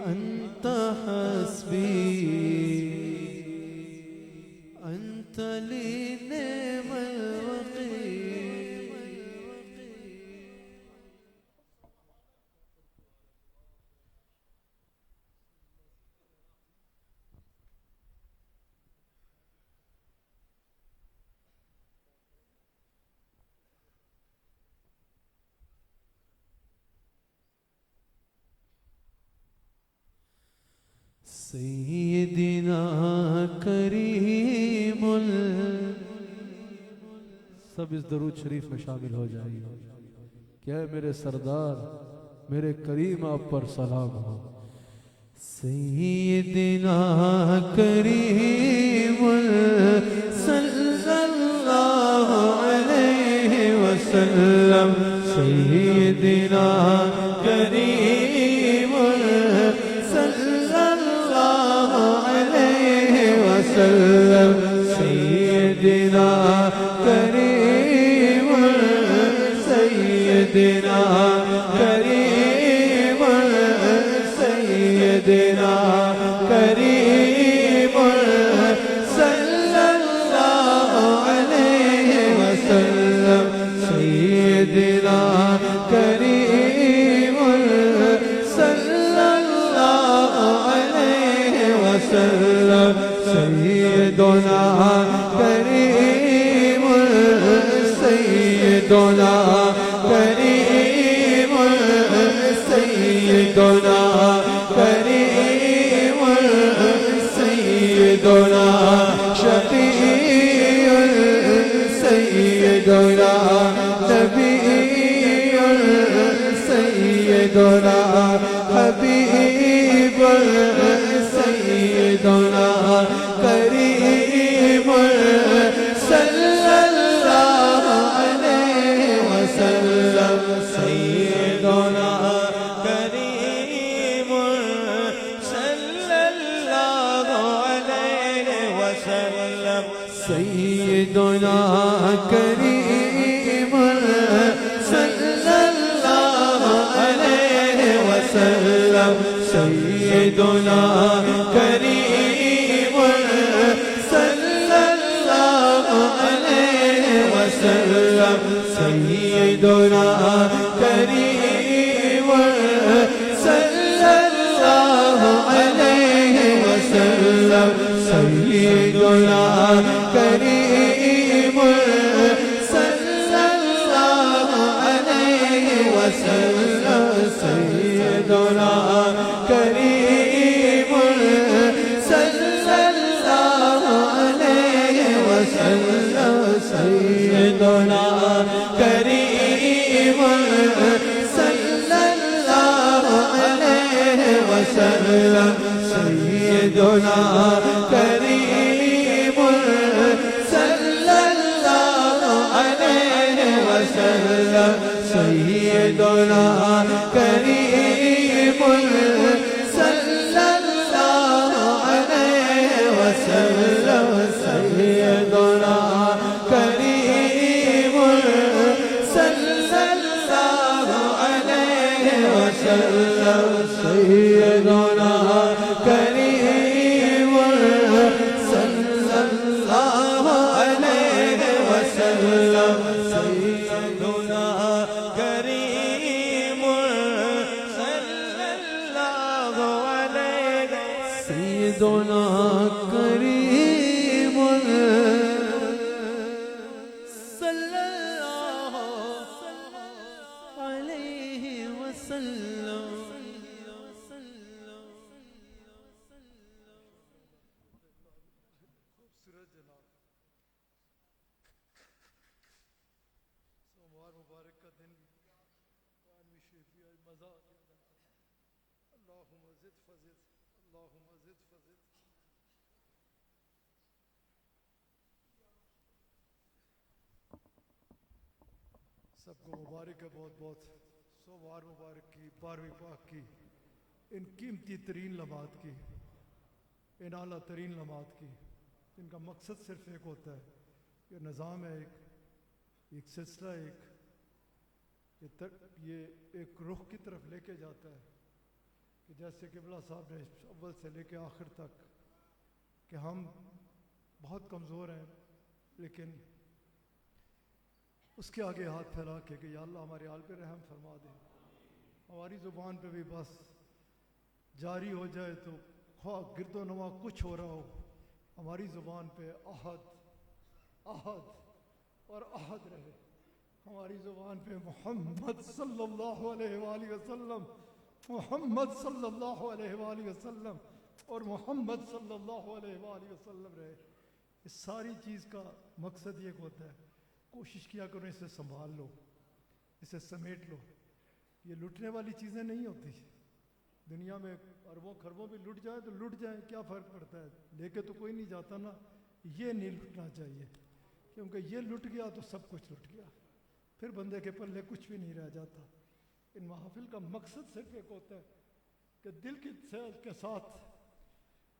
أنت حسبي أنت لي نعم الوكيل. سیدنا کریم سب اس درود شریف میں شامل ہو جائیے کہ اے میرے سردار میرے کریم آپ پر سلام ہو. سیدنا کریم صلی اللہ علیہ وسلم سیدنا کریم صلی اللہ علیہ وسلم سیدنا کریم سیدنا کریم سیدنا کریم صلی اللہ علیہ وسلم سیدنا کریم صلی اللہ علیہ وسلم سیدنا کریم سیدنا کریم سیدنا کریم سیدنا شفیع سیدنا نبی سیدنا حبیب سیدنا کریم صلی اللہ علیہ وسلم سیدنا کریم صلی اللہ علیہ وسلم سیدنا کریم صلی اللہ علیہ وسلم سیدنا کریم صلی اللہ علیہ وسلم سیدنا کریم صلی اللہ علیہ وسلم سیدنا کریم صلی اللہ علیہ وسلم سیدنا کریم صلی اللہ علیہ وسلم سیدنا کریم صلی اللہ علیہ وسلم سیدنا کریم صلی اللہ علیہ وسلم سیدنا کریم صلی اللہ علیہ وسلم سیدنا کریم صلی اللہ علیہ وسلم سیدنا کریم صلی اللہ علیہ وسلم سیدنا کریم سیدنا کریم صلی اللہ علیہ وسلم. سوموار مبارک کا دن قرآن شریف مزہ اللہم زد فزد اللہم زد فزد. سب کو مبارک ہے بہت بہت. سوموار مبارک کی 12ویں پاک کی ان قیمتی ترین لمحات کی ان اعلیٰ ترین لمحات کی ان کا مقصد صرف ایک ہوتا ہے. یہ نظام ہے ایک سلسلہ یہ ایک رخ کی طرف لے کے جاتا ہے کہ جیسے قبلہ صاحب نے اول سے لے کے آخر تک کہ ہم بہت کمزور ہیں لیکن اس کے آگے ہاتھ پھیلا کے کہ یا اللہ ہمارے حال پہ رحم فرما دے. ہماری زبان پہ بھی بس جاری ہو جائے تو خواہ گرد و نما کچھ ہو رہا ہو ہماری زبان پہ احد احد اور احد رہے. ہماری زبان پہ محمد صلی اللہ علیہ وآلہ وسلم محمد صلی اللہ علیہ وآلہ وسلم اور محمد صلی اللہ علیہ وآلہ وسلم رہے. اس ساری چیز کا مقصد یہ ہوتا ہے کوشش کیا کرو اسے سنبھال لو اسے سمیٹ لو. یہ لٹنے والی چیزیں نہیں ہوتی. دنیا میں اربوں خربوں بھی لٹ جائیں تو لٹ جائیں کیا فرق پڑتا ہے لے کے تو کوئی نہیں جاتا نا. یہ نہیں لٹنا چاہیے کیونکہ یہ لٹ گیا تو سب کچھ لٹ گیا پھر بندے کے پلے کچھ بھی نہیں رہ جاتا. ان محافل کا مقصد صرف ایک ہوتا ہے کہ دل کی سیل کے ساتھ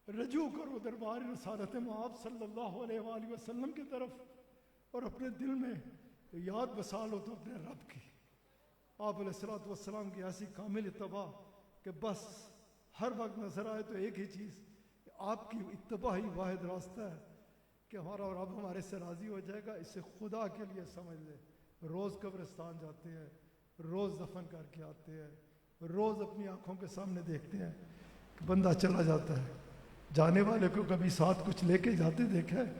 رجوع کرو دربار رسالت مآب صلی اللہ علیہ وآلہ وسلم کی طرف اور اپنے دل میں یاد بسا لو تو اپنے رب کی. آپ علیہ الصلوۃ والسلام کی ایسی کامل اتباع کہ بس ہر وقت نظر آئے تو ایک ہی چیز کہ آپ کی اتباع ہی واحد راستہ ہے کہ ہمارا رب ہمارے سے راضی ہو جائے گا. اسے خدا کے لیے سمجھ لے. روز قبرستان جاتے ہیں روز دفن کر کے آتے ہیں روز اپنی آنکھوں کے سامنے دیکھتے ہیں کہ بندہ چلا جاتا ہے. جانے والے کو کبھی ساتھ کچھ لے کے جاتے دیکھا ہے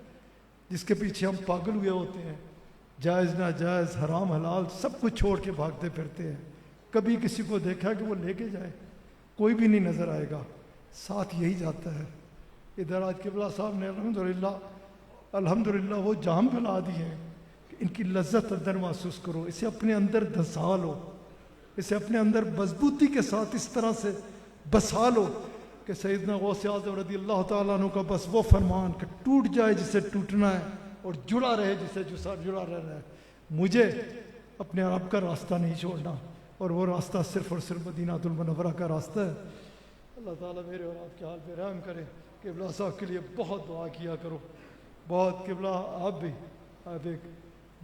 جس کے پیچھے ہم پاگل ہوئے ہوتے ہیں جائز ناجائز حرام حلال سب کچھ چھوڑ کے بھاگتے پھرتے ہیں. کبھی کسی کو دیکھا کہ وہ لے کے جائے کوئی بھی نہیں نظر آئے گا ساتھ یہی جاتا ہے. ادھر آج قبلہ صاحب نے الحمدللہ وہ جام پلا دیے ہیں کہ ان کی لذت اندر محسوس کرو. اسے اپنے اندر دھسا لو اسے اپنے اندر مضبوطی کے ساتھ اس طرح سے بسا لو کہ سیدنا غوث اعظم رضی اللہ تعالیٰ عنہ کا بس وہ فرمان کہ ٹوٹ جائے جسے ٹوٹنا ہے اور جڑا رہے جسے جڑا رہنا ہے. مجھے اپنے رب کا راستہ نہیں چھوڑنا اور وہ راستہ صرف اور صرف مدینہ المنورہ کا راستہ ہے. اللہ تعالیٰ میرے اور آپ کے حال پہ رحم کرے. قبلہ صاحب کے لیے بہت دعا کیا کرو بہت. قبلہ آپ ایک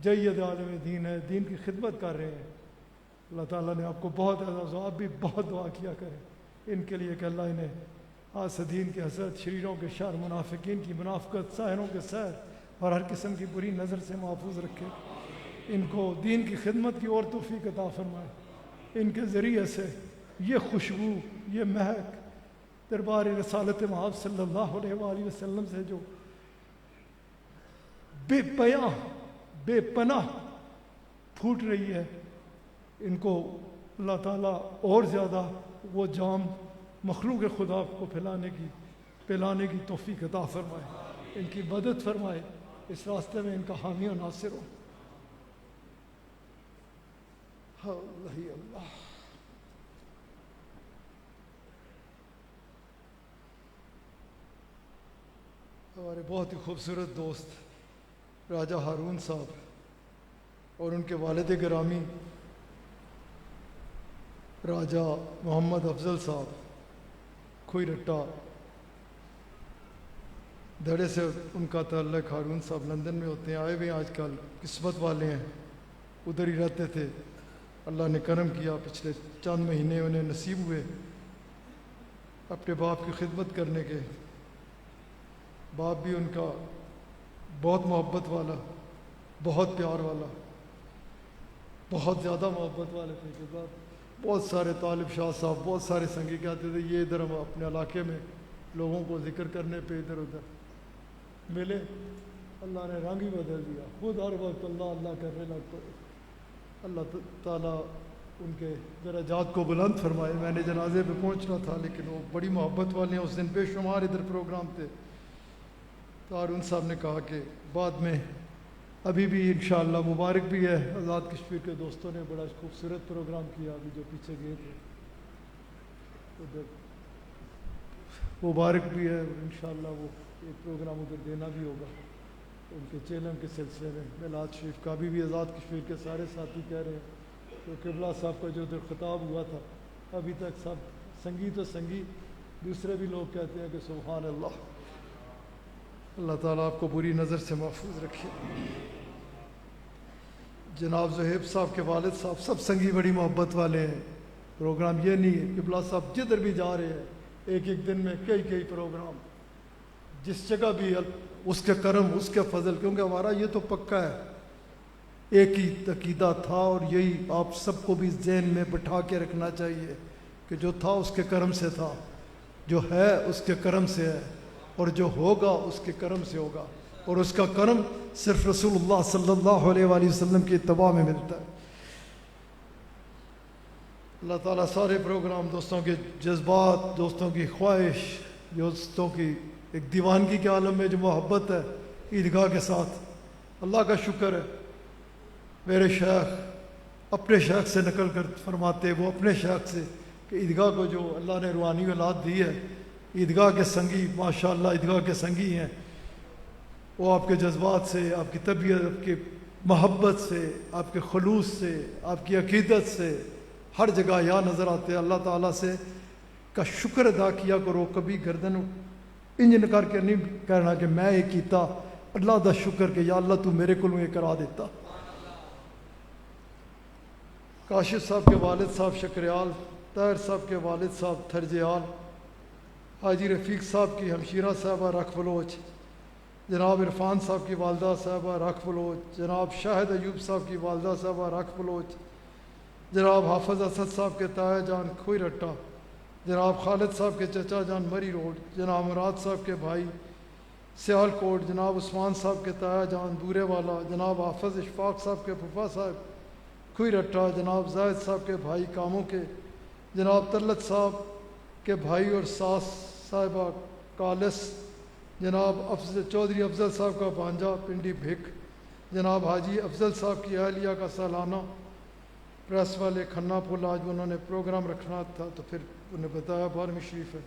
جید عالم دین ہے دین کی خدمت کر رہے ہیں. اللہ تعالیٰ نے آپ کو بہت اعزاز آپ بھی بہت دعا کیا کریں ان کے لیے کہ اللہ انہیں حاسدین کے حسد شریروں کے شر منافقین کی منافقت ساحروں کے سحر اور ہر قسم کی بری نظر سے محفوظ رکھے. ان کو دین کی خدمت کی اور توفیق عطا فرمائے. ان کے ذریعے سے یہ خوشبو یہ مہک دربار رسالت مآب صلی اللہ علیہ وآلہ وسلم سے جو بے بیاں بے پناہ پھوٹ رہی ہے ان کو اللہ تعالیٰ اور زیادہ وہ جام مخلوق خدا کو پلانے کی توفیق عطا فرمائے. ان کی مدد فرمائے اس راستے میں ان کا حامی و ناصر ہو. اللہ اللہ ہمارے بہت ہی خوبصورت دوست راجہ ہارون صاحب اور ان کے والد گرامی راجہ محمد افضل صاحب کھوئی رٹا دھڑے سے ان کا تعلق. ہارون صاحب لندن میں ہوتے ہیں آئے ہوئے آج کل قسمت والے ہیں ادھر ہی رہتے تھے. اللہ نے کرم کیا پچھلے چند مہینے انہیں نصیب ہوئے اپنے باپ کی خدمت کرنے کے. باپ بھی ان کا بہت محبت والا بہت پیار والا بہت زیادہ محبت والے تھے کہ بہت سارے طالب شاہ صاحب بہت سارے سنگی کہتے تھے یہ ادھر ہم اپنے علاقے میں لوگوں کو ذکر کرنے پہ ادھر ادھر ملے، اللہ نے رنگ ہی بدل دیا، خود ہر وقت اللہ اللہ کرنے لگ پڑے۔ اللہ تعالیٰ ان کے درجات کو بلند فرمائے۔ میں نے جنازے پہ پہنچنا تھا لیکن وہ بڑی محبت والے ہیں، اس دن بے شمار ادھر پروگرام تھے، تو ارون صاحب نے کہا کہ بعد میں ابھی بھی انشاءاللہ مبارک بھی ہے، آزاد کشمیر کے دوستوں نے بڑا خوبصورت پروگرام کیا، ابھی جو پیچھے گئے تھے ادھر مبارک بھی ہے، اور انشاءاللہ وہ ایک پروگرام ادھر دینا بھی ہوگا ان کے چیلم کے سلسلے میں۔ میلاد شریف کا بھی آزاد کشمیر کے سارے ساتھی کہہ رہے ہیں، تو قبلہ صاحب کا جو ادھر خطاب ہوا تھا ابھی تک سب سنگی تو سنگی، دوسرے بھی لوگ کہتے ہیں کہ سبحان اللہ۔ اللہ تعالیٰ آپ کو بری نظر سے محفوظ رکھے۔ جناب زہیب صاحب کے والد صاحب سب سنگی بڑی محبت والے ہیں، پروگرام یہ نہیں ہے، قبلہ صاحب جدھر بھی جا رہے ہیں ایک ایک دن میں کئی پروگرام، جس جگہ بھی اس کے کرم اس کے فضل، کیونکہ ہمارا یہ تو پکا ہے، ایک ہی عقیدہ تھا، اور یہی آپ سب کو بھی ذہن میں بٹھا کے رکھنا چاہیے کہ جو تھا اس کے کرم سے تھا، جو ہے اس کے کرم سے ہے، اور جو ہوگا اس کے کرم سے ہوگا، اور اس کا کرم صرف رسول اللہ صلی اللہ علیہ وآلہ وسلم کی اتباع میں ملتا ہے۔ اللہ تعالیٰ سارے پروگرام، دوستوں کے جذبات، دوستوں کی خواہش، دوستوں کی ایک دیوانگی کے عالم میں جو محبت ہے عیدگاہ کے ساتھ، اللہ کا شکر ہے میرے شیخ اپنے شیخ سے نقل کر فرماتے، وہ اپنے شیخ سے کہ عیدگاہ کو جو اللہ نے روحانی اولاد دی ہے، عیدگاہ کے سنگی ماشاءاللہ عیدگاہ کے سنگی ہیں، وہ آپ کے جذبات سے، آپ کی طبیعت، آپ کی محبت سے، آپ کے خلوص سے، آپ کی عقیدت سے ہر جگہ یہاں نظر آتے ہیں۔ اللہ تعالیٰ سے کا شکر ادا کیا کرو، کبھی گردن انجن کر کے نہیں کہنا کہ میں یہ کیتا، اللہ دا شکر کہ یا اللہ تو میرے کو یہ کرا دیتا۔ کاشف صاحب کے والد صاحب شکریال، طاہر صاحب کے والد صاحب تھرجیال، حاجی رفیق صاحب کی ہمشیرہ صاحبہ رکھ بلوچ، جناب عرفان صاحب کی والدہ صاحبہ رکھ بلوچ، جناب شاہد ایوب صاحب کی والدہ صاحبہ رکھ بلوچ، جناب حافظ اسد صاحب کے تایا جان کھوئی رٹا، جناب خالد صاحب کے چچا جان مری روڈ، جناب مراد صاحب کے بھائی سیال کوٹ، جناب عثمان صاحب کے تایا جان بورے والا، جناب حافظ اشفاق صاحب کے پھپھا صاحب کھوئی رٹا، جناب زاہد صاحب کے بھائی کاموں کے، جناب طلت صاحب کے بھائی اور ساس صاحبہ کالس، جناب چودھری افضل صاحب کا بانجا پنڈی بھک، جناب حاجی افضل صاحب کی اہلیہ کا سالانہ پریس والے کھنا پھول، آج انہوں نے پروگرام رکھنا تھا تو پھر انہیں بتایا 12ویں شریف ہے،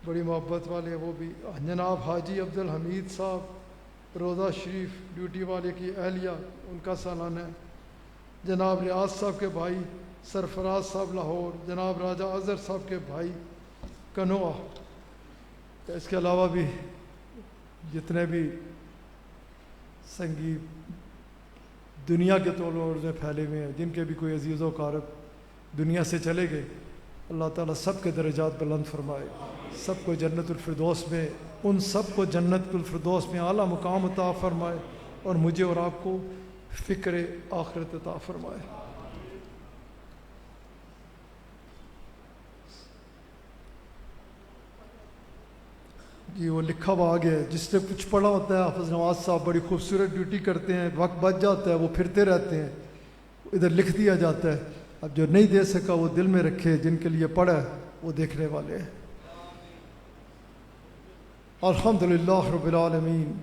بڑی محبت والے ہیں وہ بھی، جناب حاجی عبد الحمید صاحب روضہ شریف ڈیوٹی والے کی اہلیہ ان کا سالانہ ہے، جناب ریاض صاحب کے بھائی سرفراز صاحب لاہور، جناب راجہ اظہر صاحب کے بھائی کنوا، اس کے علاوہ بھی جتنے بھی سنگی دنیا کے طول و عرض میں پھیلے ہوئے ہیں، جن کے بھی کوئی عزیز و اقارب دنیا سے چلے گئے، اللہ تعالیٰ سب کے درجات بلند فرمائے، سب کو جنت الفردوس میں، ان سب کو جنت الفردوس میں اعلیٰ مقام عطا فرمائے، اور مجھے اور آپ کو فکر آخرت عطا فرمائے۔ جی وہ لکھا ہوا آ گیا ہے، جس نے کچھ پڑھا ہوتا ہے، حافظ نواز صاحب بڑی خوبصورت ڈیوٹی کرتے ہیں، وقت بچ جاتا ہے وہ پھرتے رہتے ہیں، ادھر لکھ دیا جاتا ہے، اب جو نہیں دے سکا وہ دل میں رکھے، جن کے لیے پڑھا ہے وہ دیکھنے والے ہیں۔ الحمدللہ رب العالمین،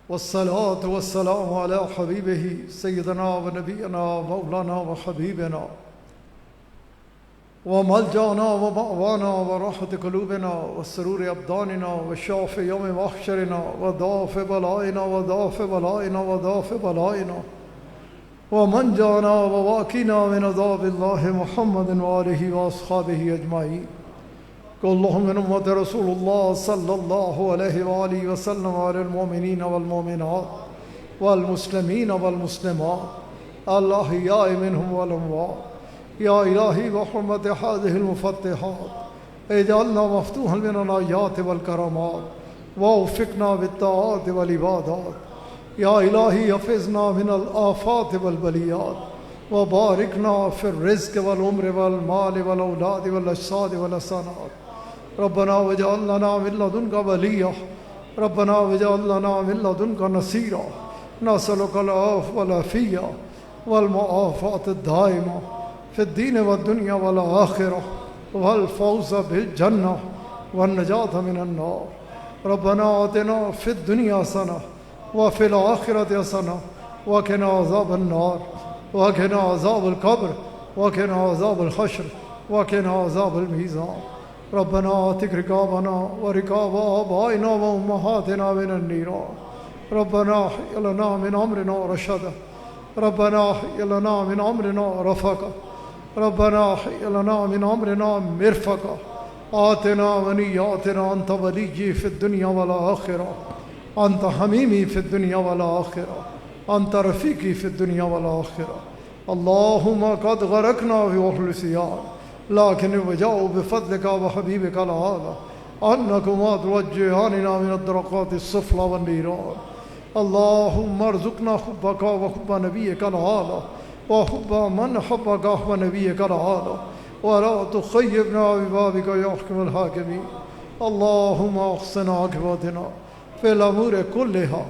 والصلاة والسلام علی حبیبہ سیدنا و نبینا و مولانا و حبیبنا وملجانا ومأوانا وراحة قلوبنا وسرور أبداننا وشافع يوم محشرنا وضعف بلائنا وضعف بلائنا وضعف بلائنا ومن جانا وواقينا من عذاب الله محمد وآله وأصحابه أجمعين كلهم من أمة رسول الله صلى الله عليه وآله وسلم على المؤمنين والمؤمنات والمسلمين والمسلمات الأحياء منهم والأموات یا الہی بحرمت هذه المفتحات اجعلنا مفتوحا من الآیات والکرامات ووفقنا بالطاعات والعبادات یا الہی حفظنا من الآفات والبلیات وباركنا في الرزق والعمر والمال والأولاد والأجساد والحسنات ربنا واجعل لنا من لدنك وليا ربنا واجعل لنا من لدنك نصيرا نسألك العفو والعافية والمعافاة الدائمة في الدين والدنيا والآخرة والفوز بالجنة والنجاة من النار ربنا آتنا في الدنيا حسنة وفي الآخرة حسنة وقنا عذاب النار وقنا عذاب القبر وقنا عذاب الحشر وقنا عذاب الميزان ربنا آتك رقابنا ورقاب آبائنا وأمهاتنا من النيران ربنا هيئ لنا من أمرنا رشدا ربنا هيئ لنا من أمرنا رفقا ربنا هيئ لنا من أمرنا مرفقا آتنا ونياتنا أنت وليي في الدنيا والآخرة أنت حميمي في الدنيا والآخرة أنت رفيقي في الدنيا والآخرة اللهم قد غرقنا في وحل السيان لكن وجاءوا بفضلك وحبيبك الأعلى أنكما توجهاننا من الدركات السفلى والنيران اللهم ارزقنا حبك وحب نبيك الأعلى وحب من حبك ونبيك الأعلى ولا تخيبنا ببابك يا أحكم الحاكمين اللهم أحسن عاقبتنا في الأمور كلها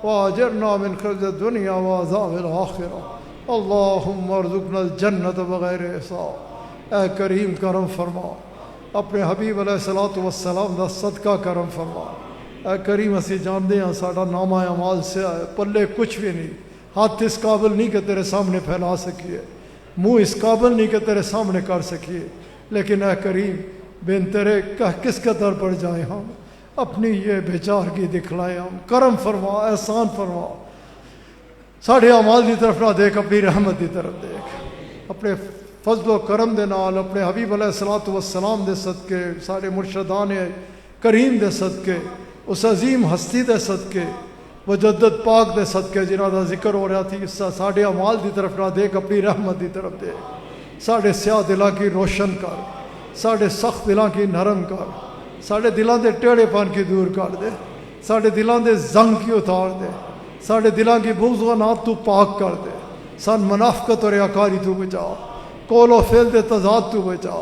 وأجرنا من خزي الدنيا وعذاب الآخرة اللهم ارزقنا الجنة بغير حساب اے کریم کرم فرما اپنے حبیب علیہ الصلوۃ والسلام دا صدقہ کرم فرما اے کریم اسی جاندے ہیں ساڈا نامہ اعمال سے ہے پلے کچھ بھی نہیں ہاتھ اس قابل نہیں کہ تیرے سامنے پھیلا سکیے منہ اس قابل نہیں کہ تیرے سامنے کر سکیے لیکن اے کریم بین تیرے کس کے در پر جائیں ہم اپنی یہ بیچارگی دکھلائیں ہم کرم فرما احسان فرما ساڑھے اعمال دی طرف نہ دیکھ اپنی رحمت دی طرف دیکھ اپنے فضل و کرم دے نال اپنے حبیب علیہ الصلوۃ والسلام دے صدقے سارے مرشدان کریم دے صدقے اس عظیم ہستی دے صدقے مجدد پاک دے صدقے جنہاں دا ذکر ہو رہا تھی ساڑھے اعمال دی طرف نہ دیکھ اپنی رحمت دی طرف دیکھ ساڑھے سیاہ دلاں کی روشن کر ساڑھے سخت دلاں کی نرم کر ساڑھے دلاں دے ٹیڑے پان کی دور کر دے ساڑھے دلاں دے زنگ کی اتار دے ساڑھے دلاں کی بغض و نات تو پاک کر دے سن منافقت اور ریاکاری تو بچا قول و فعل دے تضاد تو بچا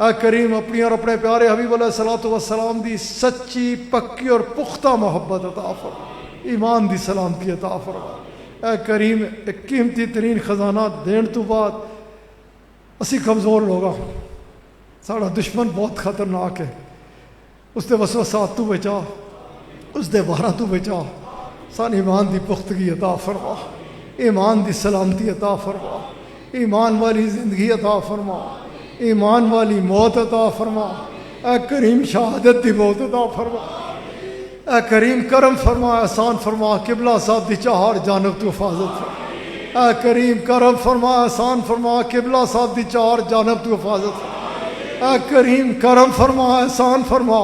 اے کریم اپنی اور اپنے پیارے حبیب علیہ الصلوۃ والسلام دی سچی پکی اور پختہ محبت عطا فرما ایمان دی سلامتی عطا فرما اے کریم ایک قیمتی ترین خزانہ دین تو بعد اسی کمزور لوگا ساڑا دشمن بہت خطرناک ہے اس دے وسوسات تو بچا اس دے وارہ تو بچا سان ایمان دی پختگی عطا فرما ایمان دی سلامتی عطا فرما ایمان والی زندگی عطا فرما ایمان والی موت عطا فرما اے کریم شہادت دی موت عطا فرما اے کریم کرم فرما احسان فرما قبلہ صاحب دی چہار جانب تو حفاظت فرما اے کریم کرم فرما احسان فرما قبلہ صاحب دی چہار جانب تو حفاظت فرما اے کریم کرم فرما احسان فرما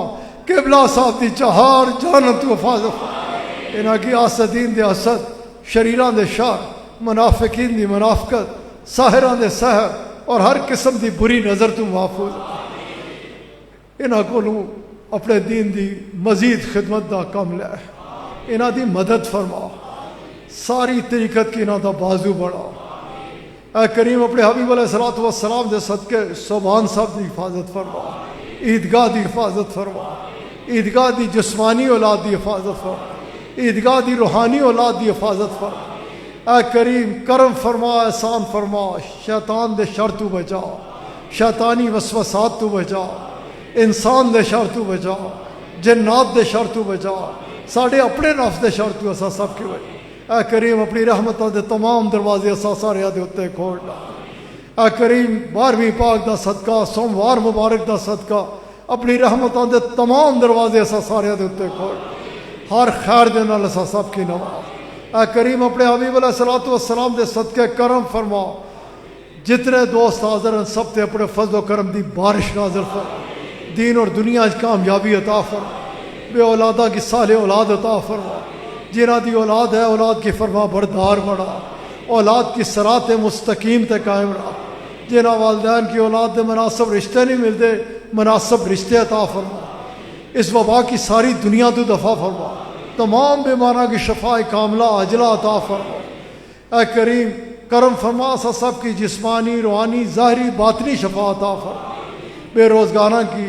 قبلہ صاحب دی چہار جانب تو حفاظت فرما انہاں کی آسدین دے حسد شریراں دے شر منافقین دی منافقت ساحراں دے سحر اور ہر قسم دی بری نظر تو محفوظ انہاں کولوں اپنے دین دی مزید خدمت دا کم لے انہاں دی مدد فرما ساری طریقت کی انہاں دا بازو بڑھا اے کریم اپنے حبیب علیہ الصلوۃ والسلام دے صدقے سبحان صاحب دی حفاظت فرما عیدگاہ دی حفاظت فرما عیدگاہ دی جسمانی اولاد دی حفاظت فرما عیدگاہ دی روحانی اولاد دی حفاظت فرما اے کریم کرم فرما احسان فرما شیطان دے شر تو بچا شیطانی وسوسات تو بچا انسان دے شر تو بچا جنات دے شر تو بچا ساڑھے اپنے نفس دے شر تو اسا سب کے بچا اے کریم اپنی رحمتہ دے تمام دروازے اسا سارے دے اتے کھوڑ لا اے کریم 12ویں پاک دا صدقہ سوموار مبارک دا صدقہ اپنی رحمتہ دے تمام دروازے اسا سارے دے اتے کھوڑ ہر خیر دے نال اسا سب کی نواز اے کریم اپنے حبیب علیہ الصلوۃ والسلام دے صدقے کرم فرما جتنے دوست حاضر ہیں سب تے اپنے فضل و کرم دی بارش نازل فرما دین اور دنیا کی کامیابی عطا فرما بے اولادہ کی صالح اولاد عطا فرما جنہ دی اولاد ہے اولاد کی فرما بردار بڑھا اولاد کی صراط مستقیم تے قائم رہا جنہ والدین کی اولاد دے مناسب رشتے نہیں ملتے مناسب رشتے عطا فرما اس وبا کی ساری دنیا تو دفع فرما تمام بیماراں کی شفاء کاملہ عاجلہ عطا فرما اے کریم کرم فرما سا سب کی جسمانی روحانی ظاہری باطنی شفا عطا فرما بے روزگاراں کی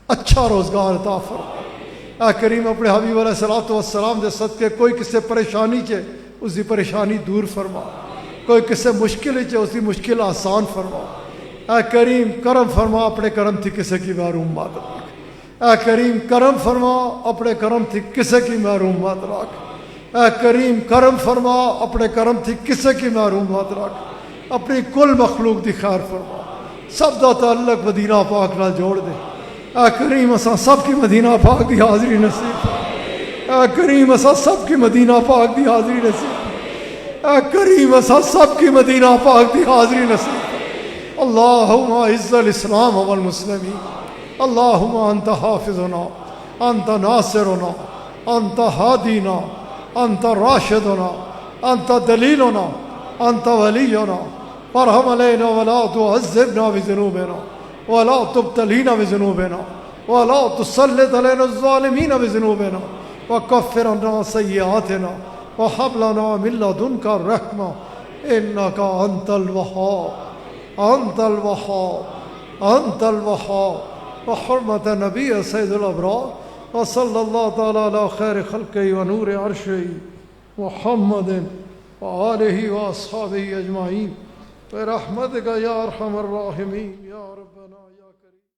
اچھا روزگار عطا فرما اے کریم اپنے حبیب علیہ الصلوۃ والسلام دے صدقے کوئی کسے پریشانی چے اس دی پریشانی دور فرما کوئی کسے مشکل چے اس دی مشکل آسان فرما اے کریم کرم فرما اپنے کرم تھی کسے کی محروم مت رکھ اے کریم کرم فرما اپنے کرم تھی کسے کی محروم مت رکھ اے کریم کرم فرما اپنے کرم تھی کسے کی محروم مت رکھ اپنی کل مخلوق دی خیر فرما سب دا تعلق مدینہ پاک نال جوڑ دے اے کریم اساں سب کی مدینہ پاک دی حاضری نصیب فرما اے کریم اساں سب کی مدینہ پاک دی حاضری نصیب فرما اے کریم اساں سب کی مدینہ پاک دی حاضری نصیب فرما اللہم اعز الاسلام والمسلمین اللہم انت حافظنا انت ناصرنا انت ہادینا انت راشدنا انت دلیلنا انت ولینا فرحم علینا ولا تعذبنا بذنوبنا ولا تبتلینا بذنوبنا ولا تسلط علینا الظالمین بذنوبنا وکفر عنا سیئاتنا وہب لنا من لدنک الرحمہ انک انت الوہاب انت الوہاب انت الوہاب وحرمت نبی سید الابرار وصلی اللہ تعالی علی خیر خلقہ ونور عرشہ محمد وآلہ واصحابہ اجمعین برحمتک یا ارحم الراحمین یا ربنا یا کریم.